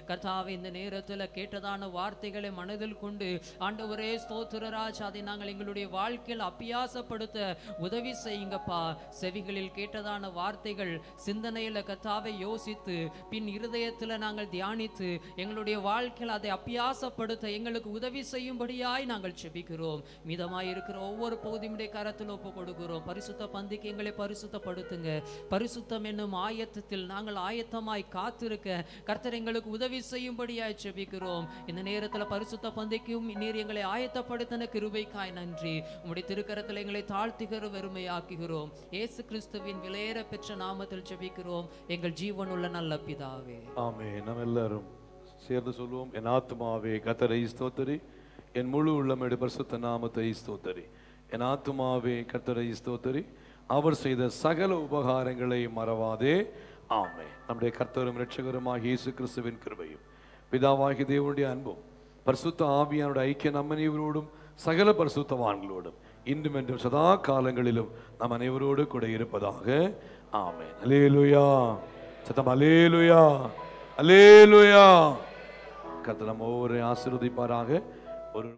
[SPEAKER 4] கர்த்தாவே, இந்த நேரத்தில் கேட்டதான வார்த்தைகளை மனதில் கொண்டு ஆண்டவரே ஸ்தோத்திர ராஜா, அதை நாங்கள் எங்களுடைய வாழ்க்கையில் அபியாசப்படுத்த உதவி செய்யுங்கப்பா. செவிகளில் கேட்டதான வார்த்தைகள் சிந்தனையில் கர்த்தாவை யோசித்து பின் இருதயத்தில் நாங்கள் தியானித்து எங்களுடைய வாழ்க்கையில் அதை அபியாசப்படுத்த எங்களுக்கு உதவி செய்யும்படியாய் நாங்கள் செபிக்கிறோம். மீதமாய் இருக்கிற ஒவ்வொரு பகுதியுடைய கரத்தில் ஒப்பு கொடுக்கிறோம். பரிசுத்த பந்திக்கு எங்களை பரிசுத்தப்படுத்துங்க. பரிசுத்தம் என்னும் ஆயத்தத்தில் நாங்கள் ஆயத்தமாய் காத்திருக்க கர்த்தர் எங்களுக்கு உதவி செய்யும்படியாய் ஜெபிக்கிறோம். இந்த நேரத்தில் பரிசுத்த பந்திக்கும் நீர் எங்களை ஆயத்தப்படுத்தின கிருபைக்காய் நன்றி. உம்முடைய திருக்கரத்தில் எங்களை தாழ்த்துகிற வெறுமையாக்குகிறோம். இயேசு கிறிஸ்துவின் விலையேற பெற்ற நாமத்தில் ஜெபிக்கிறோம் எங்கள் ஜீவனுள்ள நல்ல பிதாவே,
[SPEAKER 1] ஆமென். நாம் எல்லாரும் சேர்ந்து சொல்வோம். என் ஆத்துமாவே கர்த்தரை ஸ்தோத்திரி, என் முழு உள்ளம் பரிசுத்த நாமத்தை ஸ்தோத்திரி. என் ஆத்துமாவே கர்த்தரை ஸ்தோத்திரி, அவர் செய்த சகல உபகாரங்களை மறவாதே. ஆமென். நம்முடைய கர்த்தரும் இரட்சகருமாக இயேசு கிறிஸ்துவின் கிருபையும் பிதாவாகிய தேவனுடைய அன்பும் பரிசுத்த ஆவியானுடைய ஐக்கிய நம் அனைவரோடும் சகல பரிசுத்தவான்களோடும் இன்றும் என்றும் சதா காலங்களிலும் நம் அனைவரோடு கூட இருப்பதாக. ஆமென். அல்லேலூயா. சத்தம் அல்லேலூயா, அல்லேலூயா. கர்த்தர் நம்ம ஒவ்வொரு ஆசீர்வதிப்பாராக. ஒரு